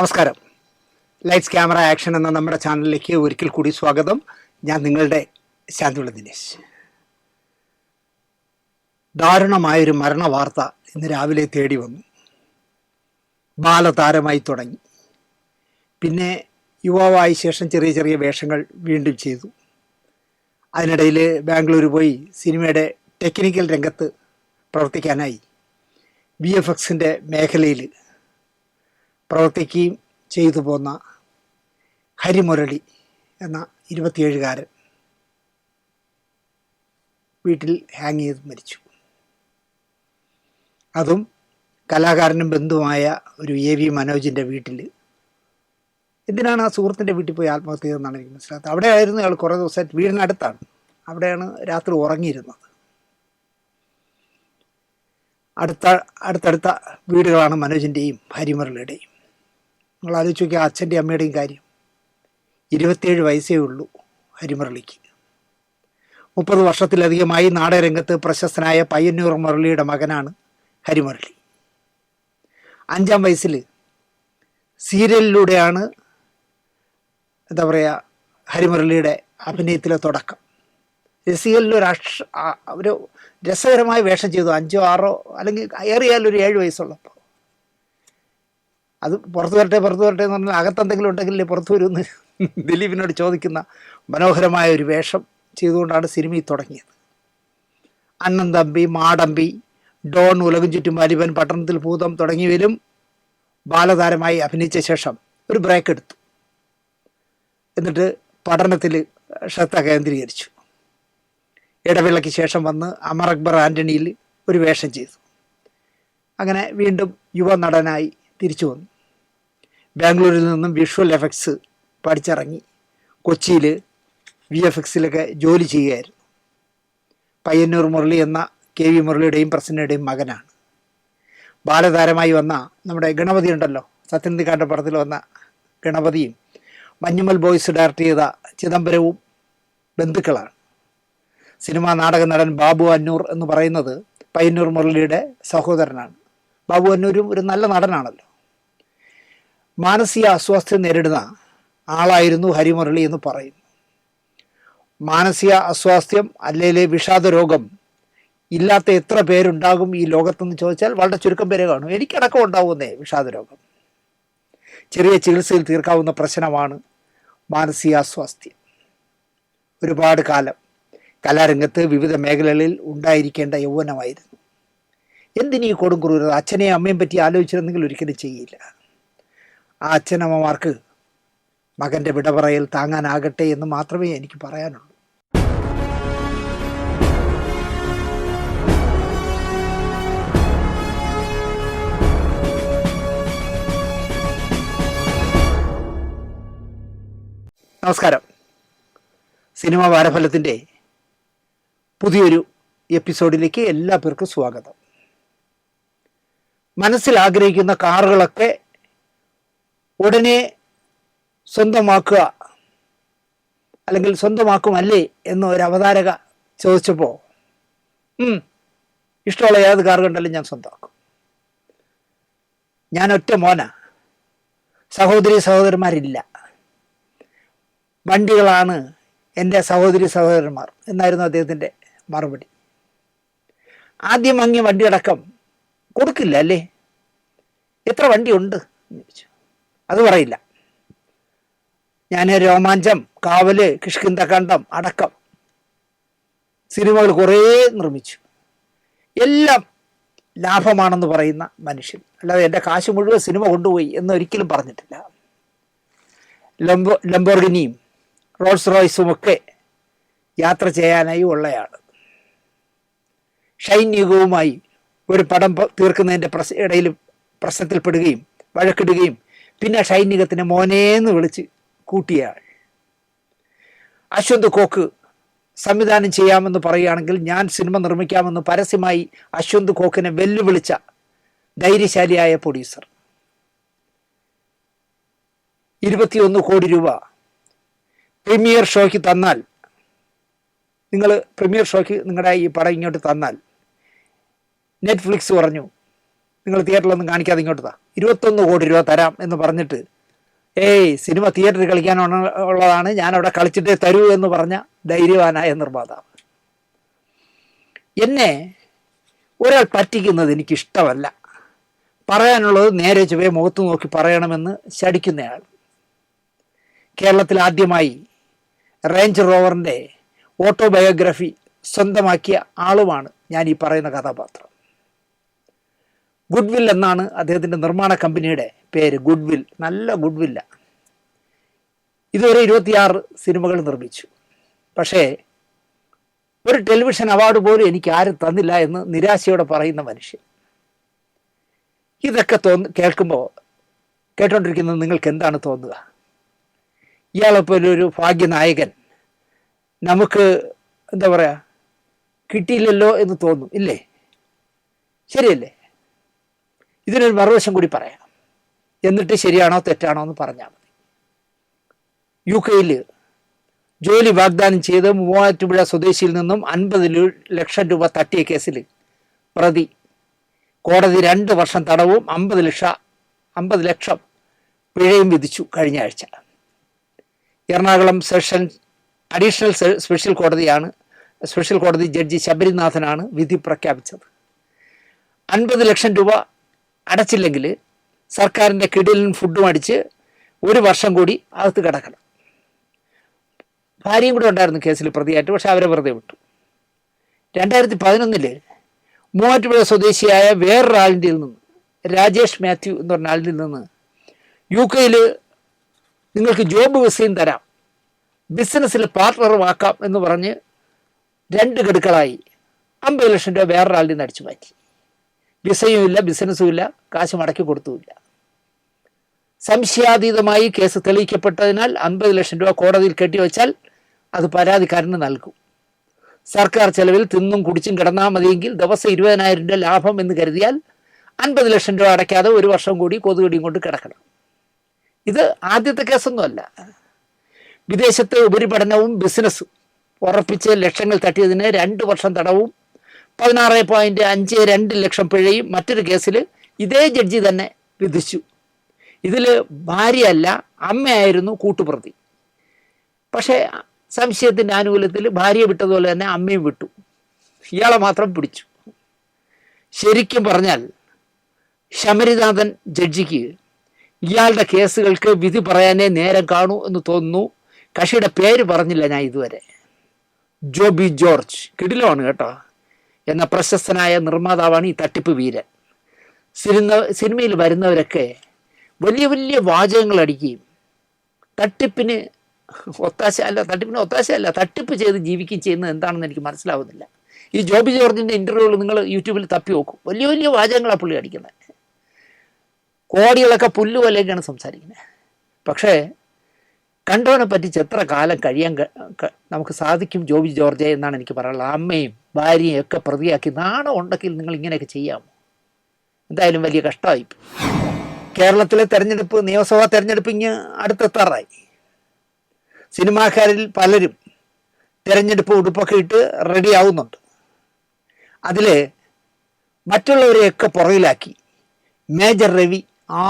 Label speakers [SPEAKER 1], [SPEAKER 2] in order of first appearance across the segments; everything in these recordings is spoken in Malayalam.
[SPEAKER 1] നമസ്കാരം. ലൈറ്റ്സ് ക്യാമറ ആക്ഷൻ എന്ന നമ്മുടെ ചാനലിലേക്ക് ഒരിക്കൽ കൂടി സ്വാഗതം. ഞാൻ നിങ്ങളുടെ ശാന്തിയുള്ള ദിനേശ്. ദാരുണമായൊരു മരണ വാർത്ത ഇന്ന് രാവിലെ തേടി വന്നു. ബാലതാരമായി തുടങ്ങി, പിന്നെ യുവാവായ ശേഷം ചെറിയ ചെറിയ വേഷങ്ങൾ വീണ്ടും ചെയ്തു. അതിനിടയിൽ ബാംഗ്ലൂർ പോയി സിനിമയുടെ ടെക്നിക്കൽ രംഗത്ത് പ്രവർത്തിക്കാനായി VFXൻ്റെ മേഖലയിൽ പ്രവർത്തിക്കുകയും ചെയ്തു പോന്ന ഹരിമുരളി എന്ന 27കാരൻ വീട്ടിൽ ഹാങ് ചെയ്ത് മരിച്ചു. അതും കലാകാരനും ബന്ധുവായ ഒരു AV മനോജിൻ്റെ വീട്ടിൽ. എന്തിനാണ് ആ സുഹൃത്തിൻ്റെ വീട്ടിൽ പോയി ആത്മഹത്യ ചെയ്തെന്നാണ് എനിക്ക് മനസ്സിലാത്തത്. അവിടെ ആയിരുന്നു അയാൾ കുറേ ദിവസമായിട്ട്, വീടിനടുത്താണ്, അവിടെയാണ് രാത്രി ഉറങ്ങിയിരുന്നത്. അടുത്തടുത്ത വീടുകളാണ് മനോജിൻ്റെയും ഹരിമുരളിയുടെയും. നിങ്ങൾ ആലോചിച്ച് നോക്കിയാൽ അച്ഛൻ്റെയും അമ്മയുടെയും കാര്യം. 27 വയസ്സേ ഉള്ളൂ ഹരിമുരളിക്ക്. 30 വർഷത്തിലധികമായി നാടകരംഗത്ത് പ്രശസ്തനായ പയ്യന്നൂർ മുരളിയുടെ മകനാണ് ഹരിമുരളി. 5-ാം വയസ്സിൽ സീരിയലിലൂടെയാണ് എന്താ പറയുക ഹരിമുരളിയുടെ അഭിനയത്തിലെ തുടക്കം. രസികലിൽ ഒരു രസകരമായ വേഷം ചെയ്തു. 5 or 6 അല്ലെങ്കിൽ ഏറിയാലൊരു 7 വയസ്സുള്ളപ്പോൾ. അത് പുറത്തു വരട്ടെ എന്ന് പറഞ്ഞാൽ അകത്തെന്തെങ്കിലും ഉണ്ടെങ്കിലേ പുറത്തു വരുമെന്ന് ദിലീപിനോട് ചോദിക്കുന്ന മനോഹരമായ ഒരു വേഷം ചെയ്തുകൊണ്ടാണ് സിനിമയിൽ തുടങ്ങിയത്. അണ്ണൻ തമ്പി, മാടമ്പി, ഡോൺ, ഉലകം ചുറ്റും വലിവൻ, പട്ടണത്തിൽ ഭൂതം തുടങ്ങിയവരും ബാലതാരമായി അഭിനയിച്ച ശേഷം ഒരു ബ്രേക്ക് എടുത്തു. എന്നിട്ട് പഠനത്തിൽ ശ്രദ്ധ കേന്ദ്രീകരിച്ചു. ഇടവേളയ്ക്ക് ശേഷം വന്ന് അമർ അക്ബർ ആൻ്റണിയിൽ ഒരു വേഷം ചെയ്തു. അങ്ങനെ വീണ്ടും യുവ നടനായി തിരിച്ചു വന്നു. ബാംഗ്ലൂരിൽ നിന്നും വിഷ്വൽ എഫക്ട്സ് പഠിച്ചിറങ്ങി കൊച്ചിയിൽ VFXലൊക്കെ ജോലി ചെയ്യുകയായിരുന്നു. പയ്യന്നൂർ മുരളി എന്ന KV മുരളിയുടെയും പ്രസന്നയുടെയും മകനാണ്. ബാലതാരമായി വന്ന നമ്മുടെ ഗണപതി ഉണ്ടല്ലോ, സത്യനന്ദിക്കാരുടെ പടത്തിൽ വന്ന ഗണപതിയും മഞ്ഞുമൽ ബോയ്സ് ഡയറക്റ്റ് ചെയ്ത ചിദംബരവും ബന്ധുക്കളാണ്. സിനിമാ നാടക നടൻ ബാബു അന്നൂർ എന്ന് പറയുന്നത് പയ്യന്നൂർ മുരളിയുടെ സഹോദരനാണ്. ബാബു അന്നൂരും ഒരു നല്ല നടനാണല്ലോ. മാനസിക അസ്വാസ്ഥ്യം നേരിടുന്ന ആളായിരുന്നു ഹരിമുരളി എന്ന് പറയുന്നു. മാനസിക അസ്വാസ്ഥ്യം അല്ലെങ്കിൽ വിഷാദ രോഗം ഇല്ലാത്ത എത്ര പേരുണ്ടാകും ഈ ലോകത്തെന്ന് ചോദിച്ചാൽ വളരെ ചുരുക്കം പേരെ കാണും. എനിക്കടക്കം ഉണ്ടാവുന്നേ വിഷാദ രോഗം. ചെറിയ ചികിത്സയിൽ തീർക്കാവുന്ന പ്രശ്നമാണ് മാനസികാസ്വാസ്ഥ്യം. ഒരുപാട് കാലം കലാരംഗത്ത് വിവിധ മേഖലകളിൽ ഉണ്ടായിരിക്കേണ്ട യൗവനമായിരുന്നു. എന്തിനീ കൊടും ക്രൂരത? അച്ഛനെയും അമ്മയും പറ്റി ആലോചിച്ചിരുന്നെങ്കിൽ ഒരിക്കലും ചെയ്യില്ല. ആ അച്ഛനമ്മമാർക്ക് മകൻ്റെ വിട പറയൽ താങ്ങാനാകട്ടെ എന്ന് മാത്രമേ എനിക്ക് പറയാനുള്ളൂ. നമസ്കാരം. സിനിമാ വാരഫലത്തിൻ്റെ പുതിയൊരു എപ്പിസോഡിലേക്ക് എല്ലാ പേർക്കും സ്വാഗതം. മനസ്സിൽ ആഗ്രഹിക്കുന്ന കാറുകളൊക്കെ ഉടനെ സ്വന്തമാക്കുക അല്ലെങ്കിൽ സ്വന്തമാക്കുമല്ലേ എന്ന് ഒരു അവതാരക ചോദിച്ചപ്പോൾ ഇഷ്ടമുള്ള ഏത് കാർ കണ്ടാലും ഞാൻ സ്വന്തമാക്കും. ഞാൻ ഒറ്റ മോനാ, സഹോദരന്മാരില്ല. വണ്ടികളാണ് എൻ്റെ സഹോദരന്മാർ എന്നായിരുന്നു അദ്ദേഹത്തിൻ്റെ മറുപടി. ആദ്യം വാങ്ങിയ വണ്ടിയടക്കം കൊടുക്കില്ല അല്ലേ? എത്ര വണ്ടിയുണ്ട് എന്ന് ചോദിച്ചു. അത് പറയില്ല. ഞാൻ രോമാഞ്ചം, കാവല്, കിഷ്കിന്ധഖണ്ഡം അടക്കം സിനിമകൾ കുറേ നിർമ്മിച്ചു. എല്ലാം ലാഭമാണെന്ന് പറയുന്ന മനുഷ്യൻ. അല്ലാതെ എൻ്റെ കാശ് മുഴുവൻ സിനിമ കൊണ്ടുപോയി എന്നൊരിക്കലും പറഞ്ഞിട്ടില്ല. ലംബോർഗിനിയും റോൾസ് റോയ്സും ഒക്കെ യാത്ര ചെയ്യാനായി ഉള്ളയാൾ. ഷൈൻ യുഗവുമായി ഒരു പടം തീർക്കുന്നതിൻ്റെ ഇടയിൽ പ്രശ്നത്തിൽപ്പെടുകയും വഴക്കിടുകയും പിന്നെ ഷൈൻ യുഗത്തിനെ മോനേന്ന് വിളിച്ച് കൂട്ടിയയാൾ. അശ്വന്ത് കോക്ക് സംവിധാനം ചെയ്യാമെന്ന് പറയുകയാണെങ്കിൽ ഞാൻ സിനിമ നിർമ്മിക്കാമെന്ന് പരസ്യമായി അശ്വന്ത് കോക്കിനെ വെല്ലുവിളിച്ച ധൈര്യശാലിയായ പ്രൊഡ്യൂസർ. 21 കോടി രൂപ പ്രീമിയർ ഷോയ്ക്ക് തന്നാൽ, നിങ്ങൾ പ്രീമിയർ ഷോയ്ക്ക് നിങ്ങളുടെ ഈ പടം ഇങ്ങോട്ട് തന്നാൽ നെറ്റ്ഫ്ലിക്സ് പറഞ്ഞു നിങ്ങൾ തിയേറ്ററിലൊന്നും കാണിക്കാതെ ഇങ്ങോട്ട് താ, 21 കോടി രൂപ തരാം എന്ന് പറഞ്ഞിട്ട് സിനിമ തിയേറ്ററിൽ കളിക്കാനുള്ളതാണ്, ഞാനവിടെ കളിച്ചിട്ടേ തരൂ എന്ന് പറഞ്ഞ ധൈര്യവാനായ നിർമ്മാതാവ്. എന്നെ ഒരാൾ പറ്റിക്കുന്നത് എനിക്കിഷ്ടമല്ല. പറയാനുള്ളത് നേരെ ചൊവ്വേ മുഖത്ത് നോക്കി പറയണമെന്ന് ശടിക്കുന്നയാൾ. കേരളത്തിൽ ആദ്യമായി റേഞ്ച് റോവറിൻ്റെ ഓട്ടോബയോഗ്രഫി സ്വന്തമാക്കിയ ആളുമാണ് ഞാൻ ഈ പറയുന്ന കഥാപാത്രം. ഗുഡ്വിൽ എന്നാണ് അദ്ദേഹത്തിൻ്റെ നിർമ്മാണ കമ്പനിയുടെ പേര്. ഗുഡ്വിൽ, നല്ല ഗുഡ്വില്ല. ഇതുവരെ 26 സിനിമകൾ നിർമ്മിച്ചു. പക്ഷേ ഒരു ടെലിവിഷൻ അവാർഡ് പോലും എനിക്ക് ആരും തന്നില്ല എന്ന് നിരാശയോടെ പറയുന്ന മനുഷ്യൻ. ഇതൊക്കെ കേൾക്കുമ്പോൾ കേട്ടോണ്ടിരിക്കുന്നത് നിങ്ങൾക്ക് എന്താണ് തോന്നുക? ഇയാളെപ്പോലെ ഒരു ഭാഗ്യനായകൻ നമുക്ക് എന്താ പറയുക കിട്ടിയില്ലല്ലോ എന്ന് തോന്നും, ഇല്ലേ? ശരിയല്ലേ? ഇതിനൊരു മറുവശം കൂടി പറയാം, എന്നിട്ട് ശരിയാണോ തെറ്റാണോ എന്ന് പറഞ്ഞാൽ മതി. UK ജോലി വാഗ്ദാനം ചെയ്ത് മൂവാറ്റുപുഴ സ്വദേശിയിൽ നിന്നും 50 ലക്ഷം രൂപ തട്ടിയ കേസിൽ പ്രതി കോടതി 2 വർഷം തടവും 50 ലക്ഷം പിഴയും വിധിച്ചു കഴിഞ്ഞ ആഴ്ച. എറണാകുളം സെഷൻസ് അഡീഷണൽ സ്പെഷ്യൽ കോടതി ജഡ്ജി ശബരിനാഥനാണ് വിധി പ്രഖ്യാപിച്ചത്. 50 ലക്ഷം രൂപ അടച്ചില്ലെങ്കിൽ സർക്കാരിൻ്റെ കിടിലൻ ഫുഡും അടിച്ച് 1 വർഷം കൂടി അകത്ത് കിടക്കണം. ഭാര്യയും കൂടെ ഉണ്ടായിരുന്നു കേസിൽ പ്രതിയായിട്ട്, പക്ഷെ അവരെ വെറുതെ വിട്ടു. 2011 മൂവാറ്റുപുഴ സ്വദേശിയായ വേറൊരാളിൻ്റെ നിന്ന്, രാജേഷ് മാത്യു എന്ന് പറഞ്ഞ ആളിൽ നിന്ന് UK നിങ്ങൾക്ക് ജോബ് വിസയും തരാം, ബിസിനസ്സിൽ പാർട്ട്ണറുമാക്കാം എന്ന് പറഞ്ഞ് 2 ഗഡുക്കളായി 50 ലക്ഷം രൂപ വേറൊരാളിൽ നിന്ന് അടിച്ചു മാറ്റി. വിസയും ഇല്ല, ബിസിനസ്സും ഇല്ല, കാശ് മടക്കി കൊടുത്തുമില്ല. സംശയാതീതമായി കേസ് തെളിയിക്കപ്പെട്ടതിനാൽ 50 ലക്ഷം രൂപ കോടതിയിൽ കെട്ടിവെച്ചാൽ അത് പരാതിക്കാരന് നൽകും. സർക്കാർ ചെലവിൽ തിന്നും കുടിച്ചും കിടന്നാൽ മതിയെങ്കിൽ ദിവസം 20,000 രൂപ ലാഭം എന്ന് കരുതിയാൽ 50 ലക്ഷം രൂപ അടയ്ക്കാതെ 1 വർഷം കൂടി കൊതുകടിയും കൊണ്ട് കിടക്കണം. ഇത് ആദ്യത്തെ കേസൊന്നുമല്ല. വിദേശത്ത് ഉപരിപഠനവും ബിസിനസ്സും ഉറപ്പിച്ച് ലക്ഷങ്ങൾ തട്ടിയതിന് 2 വർഷം തടവും 16.52 ലക്ഷം പിഴയും മറ്റൊരു കേസിൽ ഇതേ ജഡ്ജി തന്നെ വിധിച്ചു. ഇതിൽ ഭാര്യയല്ല, അമ്മയായിരുന്നു കൂട്ടുപ്രതി. പക്ഷേ സംശയത്തിൻ്റെ ആനുകൂല്യത്തിൽ ഭാര്യയെ വിട്ടതുപോലെ തന്നെ അമ്മയും വിട്ടു, ഇയാളെ മാത്രം പിടിച്ചു. ശരിക്കും പറഞ്ഞാൽ ശബരിനാഥൻ ജഡ്ജിക്ക് ഇയാളുടെ കേസുകൾക്ക് വിധി പറയാനേ നേരം കാണൂ എന്ന് തോന്നുന്നു. കക്ഷിയുടെ പേര് പറഞ്ഞില്ല ഞാൻ ഇതുവരെ. ജോബി ജോർജ്, കിടിലമാണ് കേട്ടോ, എന്ന പ്രശസ്തനായ നിർമ്മാതാവാണ് ഈ തട്ടിപ്പ് വീരൻ. സിനിമയിൽ വരുന്നവരൊക്കെ വലിയ വലിയ വാചകങ്ങൾ അടിക്കുകയും തട്ടിപ്പിന് ഒത്താശയല്ല തട്ടിപ്പ് ചെയ്ത് ജീവിക്കുകയും ചെയ്യുന്നത് എന്താണെന്ന് എനിക്ക് മനസ്സിലാവുന്നില്ല. ഈ ജോബി ജോർജിൻ്റെ ഇൻ്റർവ്യൂകൾ നിങ്ങൾ യൂട്യൂബിൽ തപ്പി നോക്കും, വലിയ വലിയ വാചകങ്ങളാണ് പുള്ളി അടിക്കുന്നത്. കോടികളൊക്കെ പുല്ലുപോലെയൊക്കെയാണ് സംസാരിക്കുന്നത്. പക്ഷേ കണ്ടവനെ പറ്റിച്ച് എത്ര കാലം കഴിയാൻ നമുക്ക് സാധിക്കും ജോബി ജോർജ് എന്നാണ് എനിക്ക് പറയാനുള്ളത്. അമ്മയും ഭാര്യയും ഒക്കെ പ്രതിയാക്കി നാണം ഉണ്ടെങ്കിൽ നിങ്ങൾ ഇങ്ങനെയൊക്കെ ചെയ്യാമോ? എന്തായാലും വലിയ കഷ്ടമായി. കേരളത്തിലെ തെരഞ്ഞെടുപ്പ്, നിയമസഭാ തെരഞ്ഞെടുപ്പ് ഇങ്ങ് അടുത്തെത്താറായി. സിനിമാക്കാരിൽ പലരും തെരഞ്ഞെടുപ്പ് ഉടുപ്പൊക്കെ ഇട്ട് റെഡി ആവുന്നുണ്ട്. അതിൽ മറ്റുള്ളവരെയൊക്കെ പുറകിലാക്കി മേജർ രവി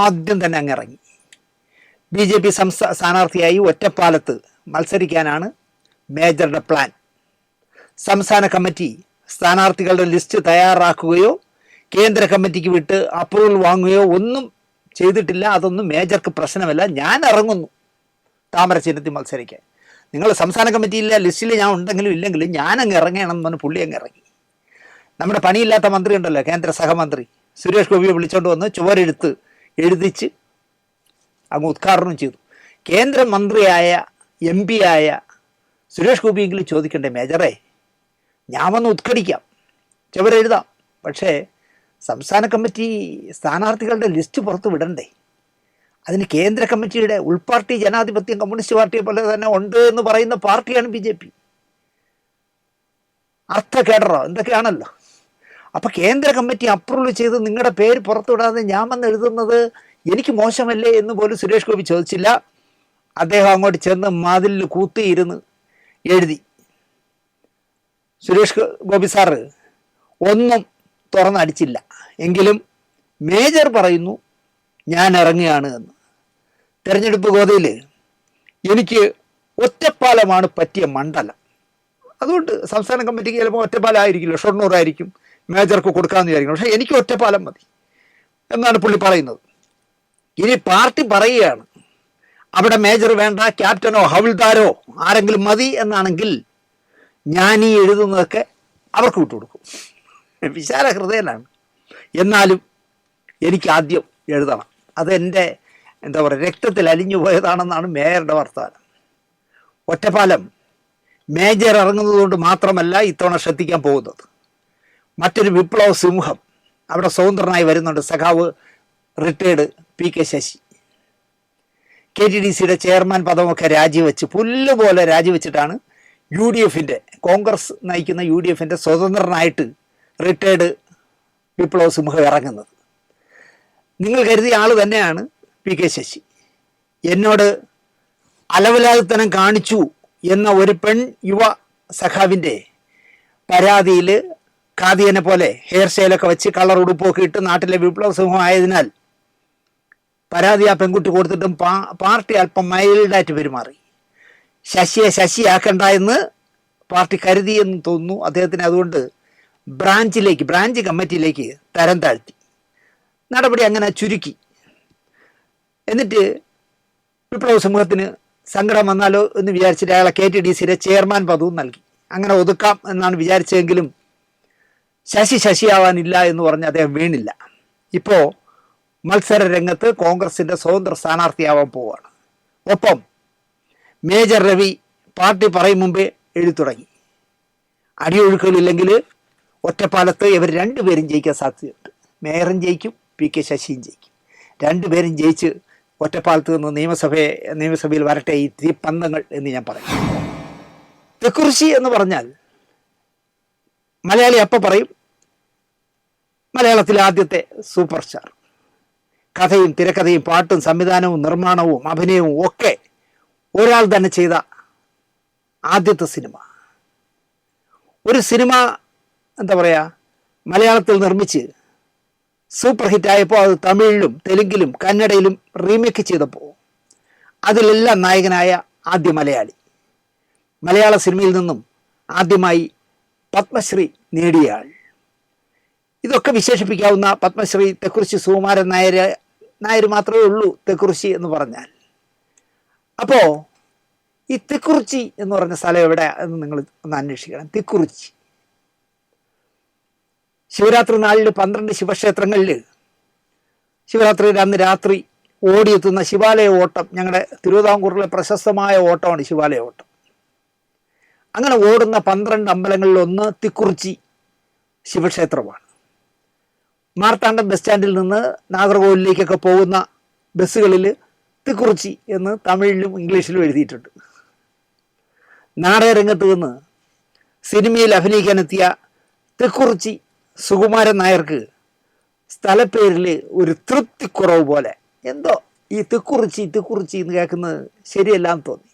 [SPEAKER 1] ആദ്യം തന്നെ അങ്ങിറങ്ങി. BJP സ്ഥാനാർത്ഥിയായി ഒറ്റപ്പാലത്ത് മത്സരിക്കാനാണ് മേജറുടെ പ്ലാൻ. സംസ്ഥാന കമ്മിറ്റി സ്ഥാനാർത്ഥികളുടെ ലിസ്റ്റ് തയ്യാറാക്കുകയോ കേന്ദ്ര കമ്മിറ്റിക്ക് വിട്ട് അപ്രൂവൽ വാങ്ങുകയോ ഒന്നും ചെയ്തിട്ടില്ല. അതൊന്നും മേജർക്ക് പ്രശ്നമല്ല. ഞാൻ ഇറങ്ങുന്നു താമരശ്ശേരത്തിൽ മത്സരിക്കാൻ. നിങ്ങൾ സംസ്ഥാന കമ്മിറ്റിയിലെ ലിസ്റ്റിൽ ഞാൻ ഉണ്ടെങ്കിലും ഇല്ലെങ്കിലും ഞാനങ്ങ് ഇറങ്ങണം എന്ന് പറഞ്ഞ് പുള്ളി അങ്ങ് ഇറങ്ങി. നമ്മുടെ പണിയില്ലാത്ത മന്ത്രി ഉണ്ടല്ലോ, കേന്ദ്ര സഹമന്ത്രി സുരേഷ് ഗോപിയെ വിളിച്ചോണ്ട് വന്ന് ചുവരെടുത്ത് എഴുതിച്ച് അങ്ങ് ഉദ്ഘാടനം ചെയ്തു. കേന്ദ്രമന്ത്രിയായ MP ആയ സുരേഷ് ഗോപിയെങ്കിലും ചോദിക്കണ്ടേ, മേജറേ ഞാൻ വന്ന് ഉദ്ഘടിക്കാം, ചുവരെഴുതാം, പക്ഷേ സംസ്ഥാന കമ്മിറ്റി സ്ഥാനാർത്ഥികളുടെ ലിസ്റ്റ് പുറത്ത് വിടണ്ടേ? അതിന് കേന്ദ്ര കമ്മിറ്റിയുടെ ഉൾപാർട്ടി ജനാധിപത്യം കമ്മ്യൂണിസ്റ്റ് പാർട്ടിയെ പോലെ തന്നെ ഉണ്ട് എന്ന് പറയുന്ന പാർട്ടിയാണ് BJP. അർത്ഥക്കേടറോ എന്തൊക്കെയാണല്ലോ. അപ്പം കേന്ദ്ര കമ്മിറ്റി അപ്രൂവൽ ചെയ്ത് നിങ്ങളുടെ പേര് പുറത്തുവിടാതെ ഞാൻ വന്ന് എഴുതുന്നത് എനിക്ക് മോശമല്ലേ എന്ന് പോലും സുരേഷ് ഗോപി ചോദിച്ചില്ല. അദ്ദേഹം അങ്ങോട്ട് ചെന്ന് മതിലിൽ കൂത്തിയിരുന്ന് എഴുതി. സുരേഷ് ഗോപി സാറ് ഒന്നും തുറന്നടിച്ചില്ല. എങ്കിലും മേജർ പറയുന്നു ഞാൻ ഇറങ്ങുകയാണ് എന്ന്. തെരഞ്ഞെടുപ്പ് ഗോതയിൽ എനിക്ക് ഒറ്റപ്പാലമാണ് പറ്റിയ മണ്ഡലം. അതുകൊണ്ട് സംസ്ഥാന കമ്മിറ്റിക്ക് ചിലപ്പോൾ ഒറ്റപ്പാലമായിരിക്കില്ല, ഷൊർണൂറായിരിക്കും, മേജർക്ക് കൊടുക്കാമെന്ന് വിചാരിക്കണം. പക്ഷേ എനിക്ക് ഒറ്റപ്പാലം മതി എന്നാണ് പുള്ളി പറയുന്നത്. ഇനി പാർട്ടി പറയുകയാണ് അവിടെ മേജർ വേണ്ട, ക്യാപ്റ്റനോ ഹവിൽദാരോ ആരെങ്കിലും മതി എന്നാണെങ്കിൽ ഞാൻ ഈ എഴുതുന്നതൊക്കെ അവർക്ക് വിട്ടുകൊടുക്കും. വിശാല ഹൃദയനാണ്. എന്നാലും എനിക്ക് ആദ്യം എഴുതണം. അതെൻ്റെ എന്താ പറയുക, രക്തത്തിൽ അലിഞ്ഞു പോയതാണെന്നാണ് മേയറുടെ വർത്തമാനം. ഒറ്റപ്പാലം മേജർ ഇറങ്ങുന്നത് കൊണ്ട് മാത്രമല്ല ഇത്തവണ ശ്രദ്ധിക്കാൻ പോകുന്നത്. മറ്റൊരു വിപ്ലവ സിംഹം അവിടെ സ്വതന്ത്രനായി വരുന്നുണ്ട്. സഖാവ് റിട്ടയർഡ് PK ശശി. KTDCയുടെ ചെയർമാൻ പദമൊക്കെ രാജിവെച്ച്, പുല്ലുപോലെ രാജിവെച്ചിട്ടാണ് UDFൻ്റെ, കോൺഗ്രസ് നയിക്കുന്ന UDFൻ്റെ സ്വതന്ത്രനായിട്ട് റിട്ടയർഡ് വിപ്ലവ സിംഹം ഇറങ്ങുന്നത്. നിങ്ങൾ കരുതിയ ആൾ തന്നെയാണ് PK ശശി. എന്നോട് അലവലാതിത്തനം കാണിച്ചു എന്ന ഒരു യുവ സഖാവിൻ്റെ പരാതിയിൽ ഖാദിയനെ പോലെ ഹെയർ സ്റ്റൈലൊക്കെ വെച്ച് കളർ ഉടുപ്പൊക്കെ ഇട്ട് നാട്ടിലെ വിപ്ലവ സിംഹം ആയതിനാൽ പരാതി ആ പെൺകുട്ടി കൊടുത്തിട്ടും പാർട്ടി അല്പം മൈൽഡായിട്ട് പെരുമാറി. ശശിയെ ശശിയാക്കണ്ട എന്ന് പാർട്ടി കരുതിയെന്ന് തോന്നുന്നു. അദ്ദേഹത്തിന് അതുകൊണ്ട് ബ്രാഞ്ച് കമ്മിറ്റിയിലേക്ക് തരം താഴ്ത്തി. നടപടി അങ്ങനെ ചുരുക്കി. എന്നിട്ട് വിപ്ലവ സമൂഹത്തിന് സങ്കടം വന്നാലോ എന്ന് വിചാരിച്ചിട്ട് അയാളെ KTDCയുടെ ചെയർമാൻ പദവും നൽകി. അങ്ങനെ ഒതുക്കാം എന്നാണ് വിചാരിച്ചതെങ്കിലും ശശിയാവാനില്ല എന്ന് പറഞ്ഞ് അദ്ദേഹം വീണില്ല. ഇപ്പോൾ മത്സര രംഗത്ത് കോൺഗ്രസിൻ്റെ സ്വതന്ത്ര സ്ഥാനാർത്ഥിയാവാൻ പോവുകയാണ്. ഒപ്പം മേജർ രവി പാർട്ടി പറയും മുമ്പേ എഴുതി തുടങ്ങി. അടിയൊഴുക്കുകളില്ലെങ്കിൽ ഒറ്റപ്പാലത്ത് ഇവർ രണ്ടുപേരും ജയിക്കാൻ സാധ്യതയുണ്ട്. മേയറും ജയിക്കും, PK ശശിയും ജയിക്കും. രണ്ടുപേരും ജയിച്ച് ഒറ്റപ്പാലത്ത് നിന്ന് നിയമസഭയിൽ വരട്ടെ ഈ തീപ്പന്തങ്ങൾ എന്ന് ഞാൻ പറയും. തെക്കുറിശി എന്ന് പറഞ്ഞാൽ മലയാളി അപ്പം പറയും മലയാളത്തിലെ ആദ്യത്തെ സൂപ്പർ സ്റ്റാർ. കഥയും തിരക്കഥയും പാട്ടും സംവിധാനവും നിർമ്മാണവും അഭിനയവും ഒക്കെ ഒരാൾ തന്നെ ചെയ്ത ആദ്യത്തെ സിനിമ. ഒരു സിനിമ എന്താ പറയുക, മലയാളത്തിൽ നിർമ്മിച്ച് സൂപ്പർ ഹിറ്റായപ്പോൾ അത് തമിഴിലും തെലുങ്കിലും കന്നഡയിലും റീമേക്ക് ചെയ്തപ്പോൾ അതിലെല്ലാം നായകനായ ആദ്യ മലയാളി. മലയാള സിനിമയിൽ നിന്നും ആദ്യമായി പത്മശ്രീ നേടിയ ആൾ. ഇതൊക്കെ വിശേഷിപ്പിക്കാവുന്ന പത്മശ്രീ തെക്കുറിശി സുകുമാരൻ നായർ മാത്രമേ ഉള്ളൂ തെക്കുറിശി എന്ന് പറഞ്ഞാൽ. അപ്പോൾ ഈ തെക്കുറിച്ചി എന്ന് പറഞ്ഞ സ്ഥലം എവിടെ എന്ന് നിങ്ങൾ ഒന്ന് അന്വേഷിക്കണം. തെക്കുറിച്ചി ശിവരാത്രി നാളിൽ 12 ശിവക്ഷേത്രങ്ങളിൽ ശിവരാത്രിയുടെ അന്ന് രാത്രി ഓടിയെത്തുന്ന ശിവാലയ ഓട്ടം, ഞങ്ങളുടെ തിരുവിതാംകൂറിലെ പ്രശസ്തമായ ഓട്ടമാണ് ശിവാലയ ഓട്ടം. അങ്ങനെ ഓടുന്ന 12 അമ്പലങ്ങളിൽ ഒന്ന് തിക്കുറിച്ചി ശിവക്ഷേത്രമാണ്. മാർത്താണ്ഡം ബസ് സ്റ്റാൻഡിൽ നിന്ന് നാഗർകോവിലേക്കൊക്കെ പോകുന്ന ബസ്സുകളിൽ തിക്കുറിച്ചി എന്ന് തമിഴിലും ഇംഗ്ലീഷിലും എഴുതിയിട്ടുണ്ട്. നാടകരംഗത്ത് നിന്ന് സിനിമയിൽ അഭിനയിക്കാനെത്തിയ തിക്കുറിച്ചി സുകുമാരൻ നായർക്ക് സ്ഥലപ്പേരിൽ ഒരു തൃപ്തിക്കുറവ് പോലെ, എന്തോ ഈ തിക്കുറിച്ചി എന്ന് കേൾക്കുന്നത് ശരിയല്ലാന്ന് തോന്നി.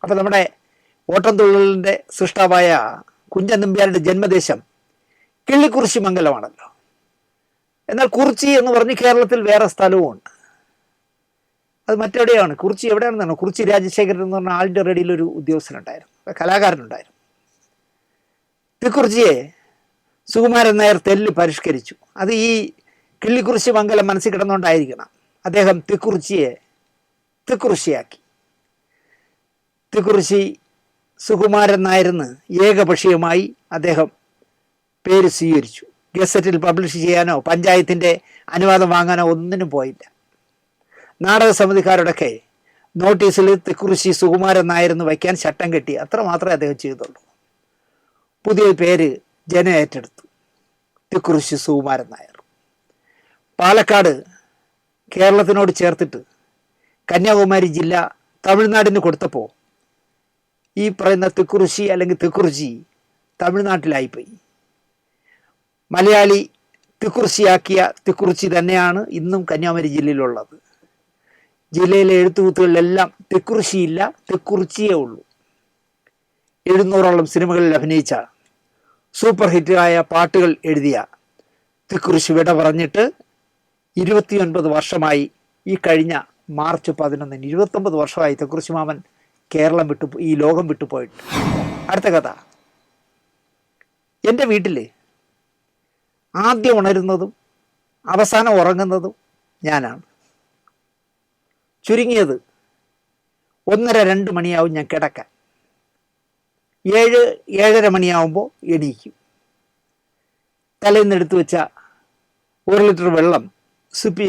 [SPEAKER 1] അപ്പോൾ നമ്മുടെ ഓട്ടംതുള്ളലിൻ്റെ സൃഷ്ടാവായ കുഞ്ചൻ നമ്പ്യാരുടെ ജന്മദേശം കിള്ളിക്കുറിശി മംഗലമാണല്ലോ. എന്നാൽ കുറിച്ചി എന്ന് പറഞ്ഞ് കേരളത്തിൽ വേറെ സ്ഥലവുമുണ്ട്. അത് മറ്റെവിടെയാണ്. കുറിച്ചി എവിടെയാണെന്നാണ്. കുറിച്ചി രാജശേഖരൻ എന്ന് പറഞ്ഞ ആളിൻ്റെ റെഡിയിലൊരു ഉദ്യോഗസ്ഥനുണ്ടായിരുന്നു, കലാകാരനുണ്ടായിരുന്നു. തിക്കുറിച്ചിയെ സുകുമാരൻ നായർ തെല്ല് പരിഷ്കരിച്ചു. അത് ഈ കിള്ളിക്കുറിശി മംഗലം മനസ്സിൽ കിടന്നുകൊണ്ടായിരിക്കണം. അദ്ദേഹം തിക്കുറിച്ചിയെ തിക്കുറിശിയാക്കി. തിക്കുറിശി സുകുമാരൻ നായരെന്ന് ഏകപക്ഷീയമായി അദ്ദേഹം പേര് സ്വീകരിച്ചു. ഗസറ്റിൽ പബ്ലിഷ് ചെയ്യാനോ പഞ്ചായത്തിൻ്റെ അനുവാദം വാങ്ങാനോ ഒന്നിനും പോയില്ല. നാടക സമിതിക്കാരോടൊക്കെ നോട്ടീസിൽ തിക്കുറിശി സുകുമാരൻ നായരെന്ന് വയ്ക്കാൻ ചട്ടം കെട്ടി. അത്ര മാത്രമേ അദ്ദേഹം ചെയ്തുള്ളൂ. പുതിയ പേര് ജനം ഏറ്റെടുത്തു, തിക്കുറിശി സുകുമാരൻ നായർ. പാലക്കാട് കേരളത്തിനോട് ചേർത്തിട്ട് കന്യാകുമാരി ജില്ല തമിഴ്നാടിന് കൊടുത്തപ്പോൾ ഈ പറയുന്ന തിക്കുറിശി അല്ലെങ്കിൽ തിക്കുറിച്ചി തമിഴ്നാട്ടിലായിപ്പോയി. മലയാളി തിക്കുറിശിയാക്കിയ തിക്കുറിച്ചി തന്നെയാണ് ഇന്നും കന്യാകുമാരി ജില്ലയിലുള്ളത്. ജില്ലയിലെ എഴുത്തുകൂത്തുകളിലെല്ലാം തിക്കുറിശിയില്ല, തിക്കുറിച്ചിയേ ഉള്ളൂ. 700ഓളം സിനിമകളിൽ അഭിനയിച്ച സൂപ്പർ ഹിറ്റായ പാട്ടുകൾ എഴുതിയ തിക്കുറിശി വിട പറഞ്ഞിട്ട് 29 വർഷമായി. ഈ കഴിഞ്ഞ മാർച്ച് 11, 29 വർഷമായി തെക്കുറിശ്ശി മാമൻ കേരളം വിട്ടു, ഈ ലോകം വിട്ടുപോയിട്ട്. അടുത്ത കഥ. എൻ്റെ വീട്ടിൽ ആദ്യം ഉണരുന്നതും അവസാനം ഉറങ്ങുന്നതും ഞാനാണ്. ചുരുങ്ങിയത് 1:30-2 മണിയാവും ഞാൻ കിടക്കാൻ. 7-7:30 മണിയാവുമ്പോൾ എണീക്കും. തലേന്ന് എടുത്തു വെച്ച 1 ലിറ്റർ വെള്ളം സിപ്പ്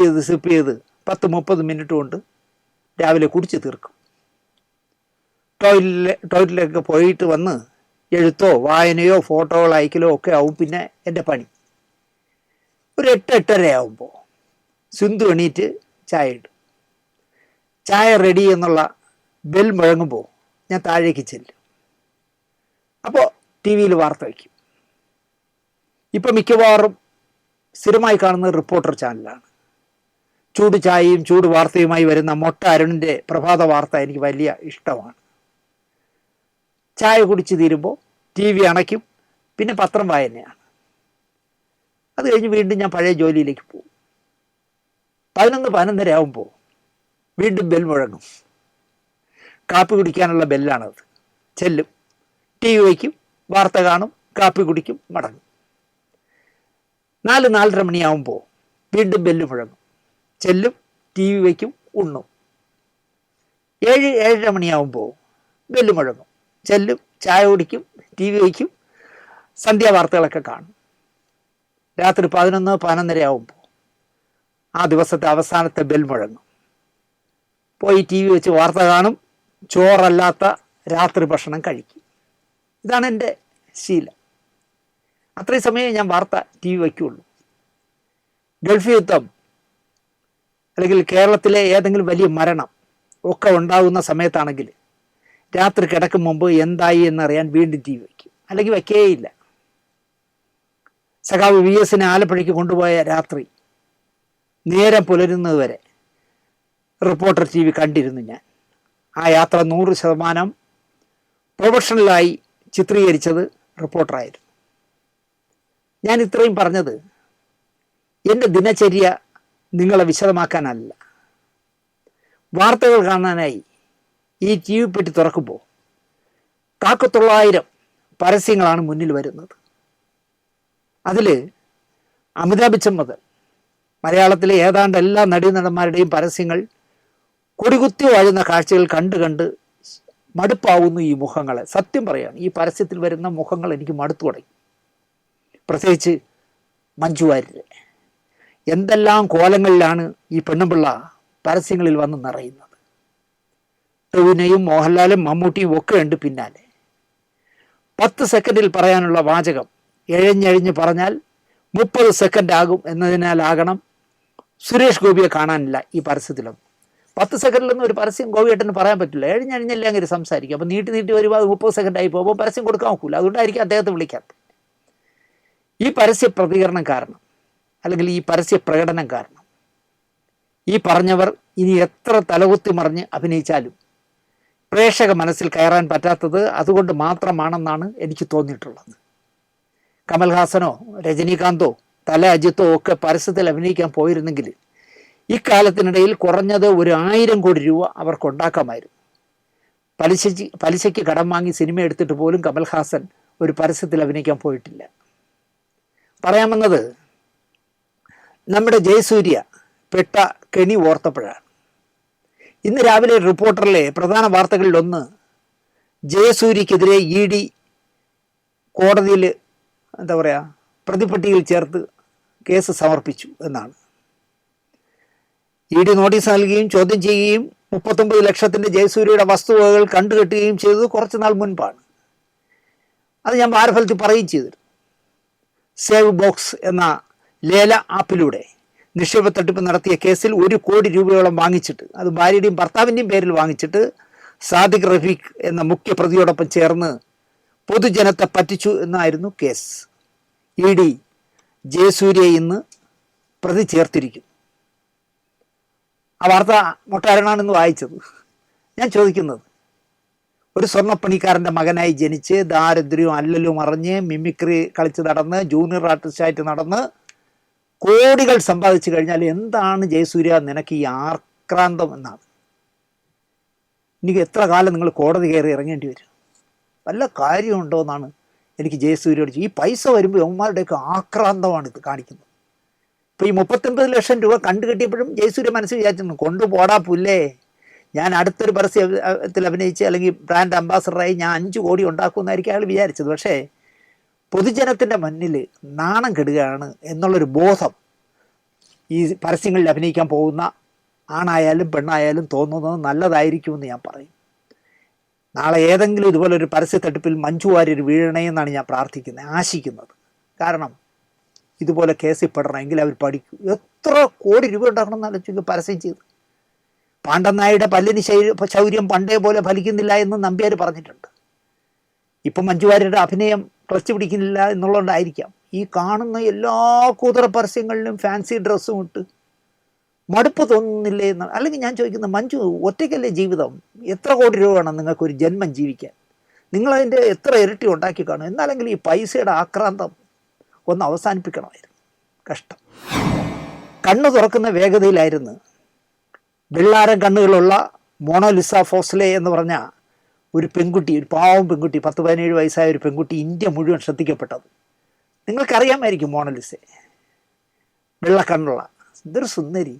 [SPEAKER 1] ചെയ്ത് 10-30 മിനിറ്റ് കൊണ്ട് രാവിലെ കുടിച്ച് തീർക്കും. ടോയ്ലറ്റിലൊക്കെ പോയിട്ട് വന്ന് എഴുത്തോ വായനയോ ഫോട്ടോകൾ അയക്കലോ ഒക്കെ ആവും പിന്നെ എൻ്റെ പണി. ഒരു 8-8:30 ആവുമ്പോൾ സിന്ധു എണീറ്റ് ചായ ഇടും. ചായ റെഡി എന്നുള്ള ബെൽ മുഴങ്ങുമ്പോൾ ഞാൻ താഴേക്ക് ചെല്ലും. അപ്പോൾ ടി വിയിൽ വാർത്ത വയ്ക്കും. ഇപ്പം മിക്കവാറും സ്ഥിരമായി കാണുന്നത് റിപ്പോർട്ടർ ചാനലാണ്. ചൂട് ചായയും ചൂട് വാർത്തയുമായി വരുന്ന മൊട്ട അരുണിൻ്റെ പ്രഭാത വാർത്ത എനിക്ക് വലിയ ഇഷ്ടമാണ്. ചായ കുടിച്ച് തീരുമ്പോൾ ടി വി അണയ്ക്കും, പിന്നെ പത്രം വായനയാണ്. അത് കഴിഞ്ഞ് വീണ്ടും ഞാൻ പഴയ ജോലിയിലേക്ക് പോകും. 11-11:30 ആകുമ്പോൾ വീണ്ടും ബെൽ മുഴങ്ങും. കാപ്പി കുടിക്കാനുള്ള ബെല്ലാണത്. ചെല്ലും, ടി വി വയ്ക്കും, വാർത്ത കാണും, കാപ്പി കുടിക്കും, മടങ്ങും. 4-4:30 മണിയാവുമ്പോൾ വീണ്ടും ബെല്ല് മുഴങ്ങും. ചെല്ലും, ടി വി വയ്ക്കും, ഉണ്ണും. 7-7:30 മണിയാവുമ്പോൾ ബെല്ല് മുഴങ്ങും. ചെല്ലും, ചായ കുടിക്കും, ടി വി വയ്ക്കും, സന്ധ്യാവാർത്തകളൊക്കെ കാണും. രാത്രി 11-11:30 ആവുമ്പോൾ ആ ദിവസത്തെ അവസാനത്തെ ബെൽ മുഴങ്ങും. പോയി ടി വി വെച്ച് വാർത്ത കാണും, ചോറല്ലാത്ത രാത്രി ഭക്ഷണം കഴിക്കും. ഇതാണ് എൻ്റെ ശീലം. അത്രയും സമയം ഞാൻ വാർത്ത ടി വി വയ്ക്കുള്ളൂ. ഗൾഫ് യുദ്ധം അല്ലെങ്കിൽ കേരളത്തിലെ ഏതെങ്കിലും വലിയ മരണം ഒക്കെ ഉണ്ടാകുന്ന സമയത്താണെങ്കിൽ രാത്രി കിടക്കും മുമ്പ് എന്തായി എന്നറിയാൻ വീണ്ടും ടി വി വയ്ക്കും, അല്ലെങ്കിൽ വയ്ക്കേയില്ല. സഖാവ് VS ആലപ്പുഴയ്ക്ക് കൊണ്ടുപോയ രാത്രി നേരം പുലരുന്നത് വരെ റിപ്പോർട്ടർ ടി വി കണ്ടിരുന്നു ഞാൻ. ആ യാത്ര 100% പ്രൊഫഷണലായി ചിത്രീകരിച്ചത് റിപ്പോർട്ടറായിരുന്നു. ഞാൻ ഇത്രയും പറഞ്ഞത് എൻ്റെ ദിനചര്യ നിങ്ങളെ വിശദമാക്കാനല്ല. വാർത്തകൾ കാണാനായി ഈ ടി വി പെട്ടി തുറക്കുമ്പോൾ 900 പരസ്യങ്ങളാണ് മുന്നിൽ വരുന്നത്. അതിൽ അമിതാഭ് ബച്ചൻ മുതൽ മലയാളത്തിലെ ഏതാണ്ട് എല്ലാ നടീനടന്മാരുടെയും പരസ്യങ്ങൾ കൊടികുത്തി വാഴുന്ന കാഴ്ചകൾ കണ്ട് മടുപ്പാവുന്നു ഈ മുഖങ്ങളെ. സത്യം പറയാണ്, ഈ പരസ്യത്തിൽ വരുന്ന മുഖങ്ങൾ എനിക്ക് മടുത്തു തുടങ്ങി. പ്രത്യേകിച്ച് മഞ്ജു വാര്യർ. എന്തെല്ലാം കോലങ്ങളിലാണ് ഈ പെണ്ണുപിള്ള പരസ്യങ്ങളിൽ വന്ന് നിറയുന്നത്. ടൊവിനോയും മോഹൻലാലും മമ്മൂട്ടിയും ഒക്കെ ഉണ്ട് പിന്നാലെ. 10 സെക്കൻഡിൽ പറയാനുള്ള വാചകം എഴഞ്ഞഴിഞ്ഞ് പറഞ്ഞാൽ 30 സെക്കൻഡ് ആകും എന്നതിനാലാകണം സുരേഷ് ഗോപിയെ കാണാനില്ല ഈ പരസ്യത്തിലൊന്നും. 10 സെക്കൻഡിലൊന്നും ഒരു പരസ്യം ഗോപിയേട്ടന് പറയാൻ പറ്റില്ല. എഴഞ്ഞഴിഞ്ഞല്ലേ അങ്ങനെ സംസാരിക്കും. അപ്പോൾ നീട്ടി വരുമ്പോൾ 30 സെക്കൻഡായി പോകുമ്പോൾ പരസ്യം കൊടുക്കാൻ നോക്കില്ല. അതുകൊണ്ടായിരിക്കും അദ്ദേഹത്തെ വിളിക്കാത്തത്. ഈ പരസ്യ പ്രതികരണം കാരണം, അല്ലെങ്കിൽ ഈ പരസ്യ പ്രകടനം കാരണം, ഈ പറഞ്ഞവർ ഇനി എത്ര തലകുത്തി മറിഞ്ഞ് അഭിനയിച്ചാലും പ്രേക്ഷക മനസ്സിൽ കയറാൻ പറ്റാത്തത് അതുകൊണ്ട് മാത്രമാണെന്നാണ് എനിക്ക് തോന്നിയിട്ടുള്ളത്. കമൽഹാസനോ രജനീകാന്തോ തല അജിത്തോ ഒക്കെ പരസ്യത്തിൽ അഭിനയിക്കാൻ പോയിരുന്നെങ്കിൽ ഇക്കാലത്തിനിടയിൽ കുറഞ്ഞത് 1,000 കോടി രൂപ അവർക്കുണ്ടാക്കാമായിരുന്നു. പലിശയ്ക്ക് കടം വാങ്ങി സിനിമ എടുത്തിട്ട് പോലും കമൽഹാസൻ ഒരു പരസ്യത്തിൽ അഭിനയിക്കാൻ പോയിട്ടില്ല. പറയാമെന്നത് നമ്മുടെ ജയസൂര്യ പെട്ട കെണി ഓർത്തപ്പോഴാണ്. ഇന്ന് രാവിലെ റിപ്പോർട്ടറിലെ പ്രധാന വാർത്തകളിലൊന്ന് ജയസൂര്യക്കെതിരെ ED കോടതിയിൽ പ്രതിപട്ടികയിൽ ചേർത്ത് കേസ് സമർപ്പിച്ചു എന്നാണ്. ED നോട്ടീസ് നൽകുകയും ചോദ്യം ചെയ്യുകയും 39 ലക്ഷത്തിൻ്റെ ജയസൂര്യയുടെ വസ്തുവകകൾ കണ്ടുകെട്ടുകയും ചെയ്തത് കുറച്ച് നാൾ മുൻപാണ്. അത് ഞാൻ വാരഫലത്തിൽ പറയുകയും ചെയ്തിരുന്നു. സേവ് ബോക്സ് എന്ന ലേല ആപ്പിലൂടെ നിക്ഷേപ തട്ടിപ്പ് നടത്തിയ കേസിൽ 1 കോടി രൂപയോളം വാങ്ങിച്ചിട്ട്, അത് ഭാര്യയുടെയും ഭർത്താവിൻ്റെയും പേരിൽ വാങ്ങിച്ചിട്ട് സാദിഖ് റഫീഖ് എന്ന മുഖ്യ പ്രതിയോടൊപ്പം ചേർന്ന് പൊതുജനത്തെ പറ്റിച്ചു എന്നായിരുന്നു കേസ്. ED ജയസൂര്യയെ ഇന്ന് പ്രതി ചേർത്തിരിക്കുന്നു. ആ വാർത്ത മൊട്ടാരനാണെന്ന് വായിച്ചത്. ഞാൻ ചോദിക്കുന്നത്, ഒരു സ്വർണ്ണപ്പണിക്കാരൻ്റെ മകനായി ജനിച്ച് ദാരിദ്ര്യവും അല്ലലും അറിഞ്ഞ് മിമിക്രി കളിച്ച് നടന്ന് ജൂനിയർ ആർട്ടിസ്റ്റായിട്ട് നടന്ന് കോടികൾ സമ്പാദിച്ചു കഴിഞ്ഞാൽ എന്താണ് ജയസൂര്യ നിനക്ക് ഈ ആക്രാന്തം എന്നാണ്. എനിക്ക് എത്ര കാലം നിങ്ങൾ കോടതി കയറി ഇറങ്ങേണ്ടി വരും? വല്ല കാര്യമുണ്ടോ എന്നാണ് എനിക്ക് ജയസൂര്യോട്. ഈ പൈസ വരുമ്പോൾ യവന്മാരുടെയൊക്കെ ആക്രാന്തമാണ് ഇത് കാണിക്കുന്നത്. ഇപ്പോൾ ഈ 39 ലക്ഷം രൂപ കണ്ടു കിട്ടിയപ്പോഴും ജയസൂര്യ മനസ്സിൽ വിചാരിച്ചിട്ടുണ്ട്, കൊണ്ടുപോടാ പുല്ലേ, ഞാൻ അടുത്തൊരു പരസ്യത്തിൽ അഭിനയിച്ച് അല്ലെങ്കിൽ ബ്രാൻഡ് അംബാസഡറായി ഞാൻ 5 കോടി ഉണ്ടാക്കുമെന്നായിരിക്കും അയാൾ വിചാരിച്ചത്. പക്ഷേ പൊതുജനത്തിൻ്റെ മുന്നിൽ നാണം കെടുകയാണ് എന്നുള്ളൊരു ബോധം ഈ പരസ്യങ്ങളിൽ അഭിനയിക്കാൻ പോകുന്ന ആണായാലും പെണ്ണായാലും തോന്നുന്നത് നല്ലതായിരിക്കുമെന്ന് ഞാൻ പറയും. നാളെ ഏതെങ്കിലും ഇതുപോലൊരു പരസ്യ തട്ടിപ്പിൽ മഞ്ജു വാര്യർ വീഴണേ എന്നാണ് ഞാൻ പ്രാർത്ഥിക്കുന്നത്, ആശിക്കുന്നത്. കാരണം ഇതുപോലെ കേസിൽ പെടണമെങ്കിൽ അവർ പഠിക്കൂ. എത്ര കോടി രൂപ ഉണ്ടാക്കണം എന്നാലോചിക്കും പരസ്യം ചെയ്ത്. പാണ്ഡനായുടെ പല്ലിന് ശൗര്യം പണ്ടേ പോലെ ഫലിക്കുന്നില്ല എന്ന് നമ്പ്യാർ പറഞ്ഞിട്ടുണ്ട്. ഇപ്പം മഞ്ജു വാര്യരുടെ അഭിനയം ക്ലച്ച് പിടിക്കുന്നില്ല എന്നുള്ളതുകൊണ്ടായിരിക്കാം ഈ കാണുന്ന എല്ലാ കൂതറ പരസ്യങ്ങളിലും ഫാൻസി ഡ്രസ്സും ഇട്ട് മടുപ്പ് തോന്നുന്നില്ലേ എന്ന്. അല്ലെങ്കിൽ ഞാൻ ചോദിക്കുന്നത്, മഞ്ജു ഒറ്റയ്ക്കല്ലേ ജീവിതം? എത്ര കോടി രൂപ വേണം നിങ്ങൾക്കൊരു ജന്മം ജീവിക്കാൻ? നിങ്ങളതിൻ്റെ എത്ര ഇരട്ടി ഉണ്ടാക്കി കാണും? എന്നാലെങ്കിൽ ഈ പൈസയുടെ ആക്രാന്തം ഒന്ന് അവസാനിപ്പിക്കണമായിരുന്നു. കഷ്ടം. കണ്ണു തുറക്കുന്ന വേഗതയിലായിരുന്നു വെള്ളാരം കണ്ണുകളുള്ള മോണോലിസ ഫോസ്ലെ എന്ന് പറഞ്ഞ ഒരു പെൺകുട്ടി, ഒരു പാവം പെൺകുട്ടി, 10-17 വയസ്സായ ഒരു പെൺകുട്ടി ഇന്ത്യ മുഴുവൻ ശ്രദ്ധിക്കപ്പെട്ടത്. നിങ്ങൾക്കറിയാമായിരിക്കും മോണോലിസയെ, വെള്ളക്കണ്ണുള്ള ഇതൊരു സുന്ദരി.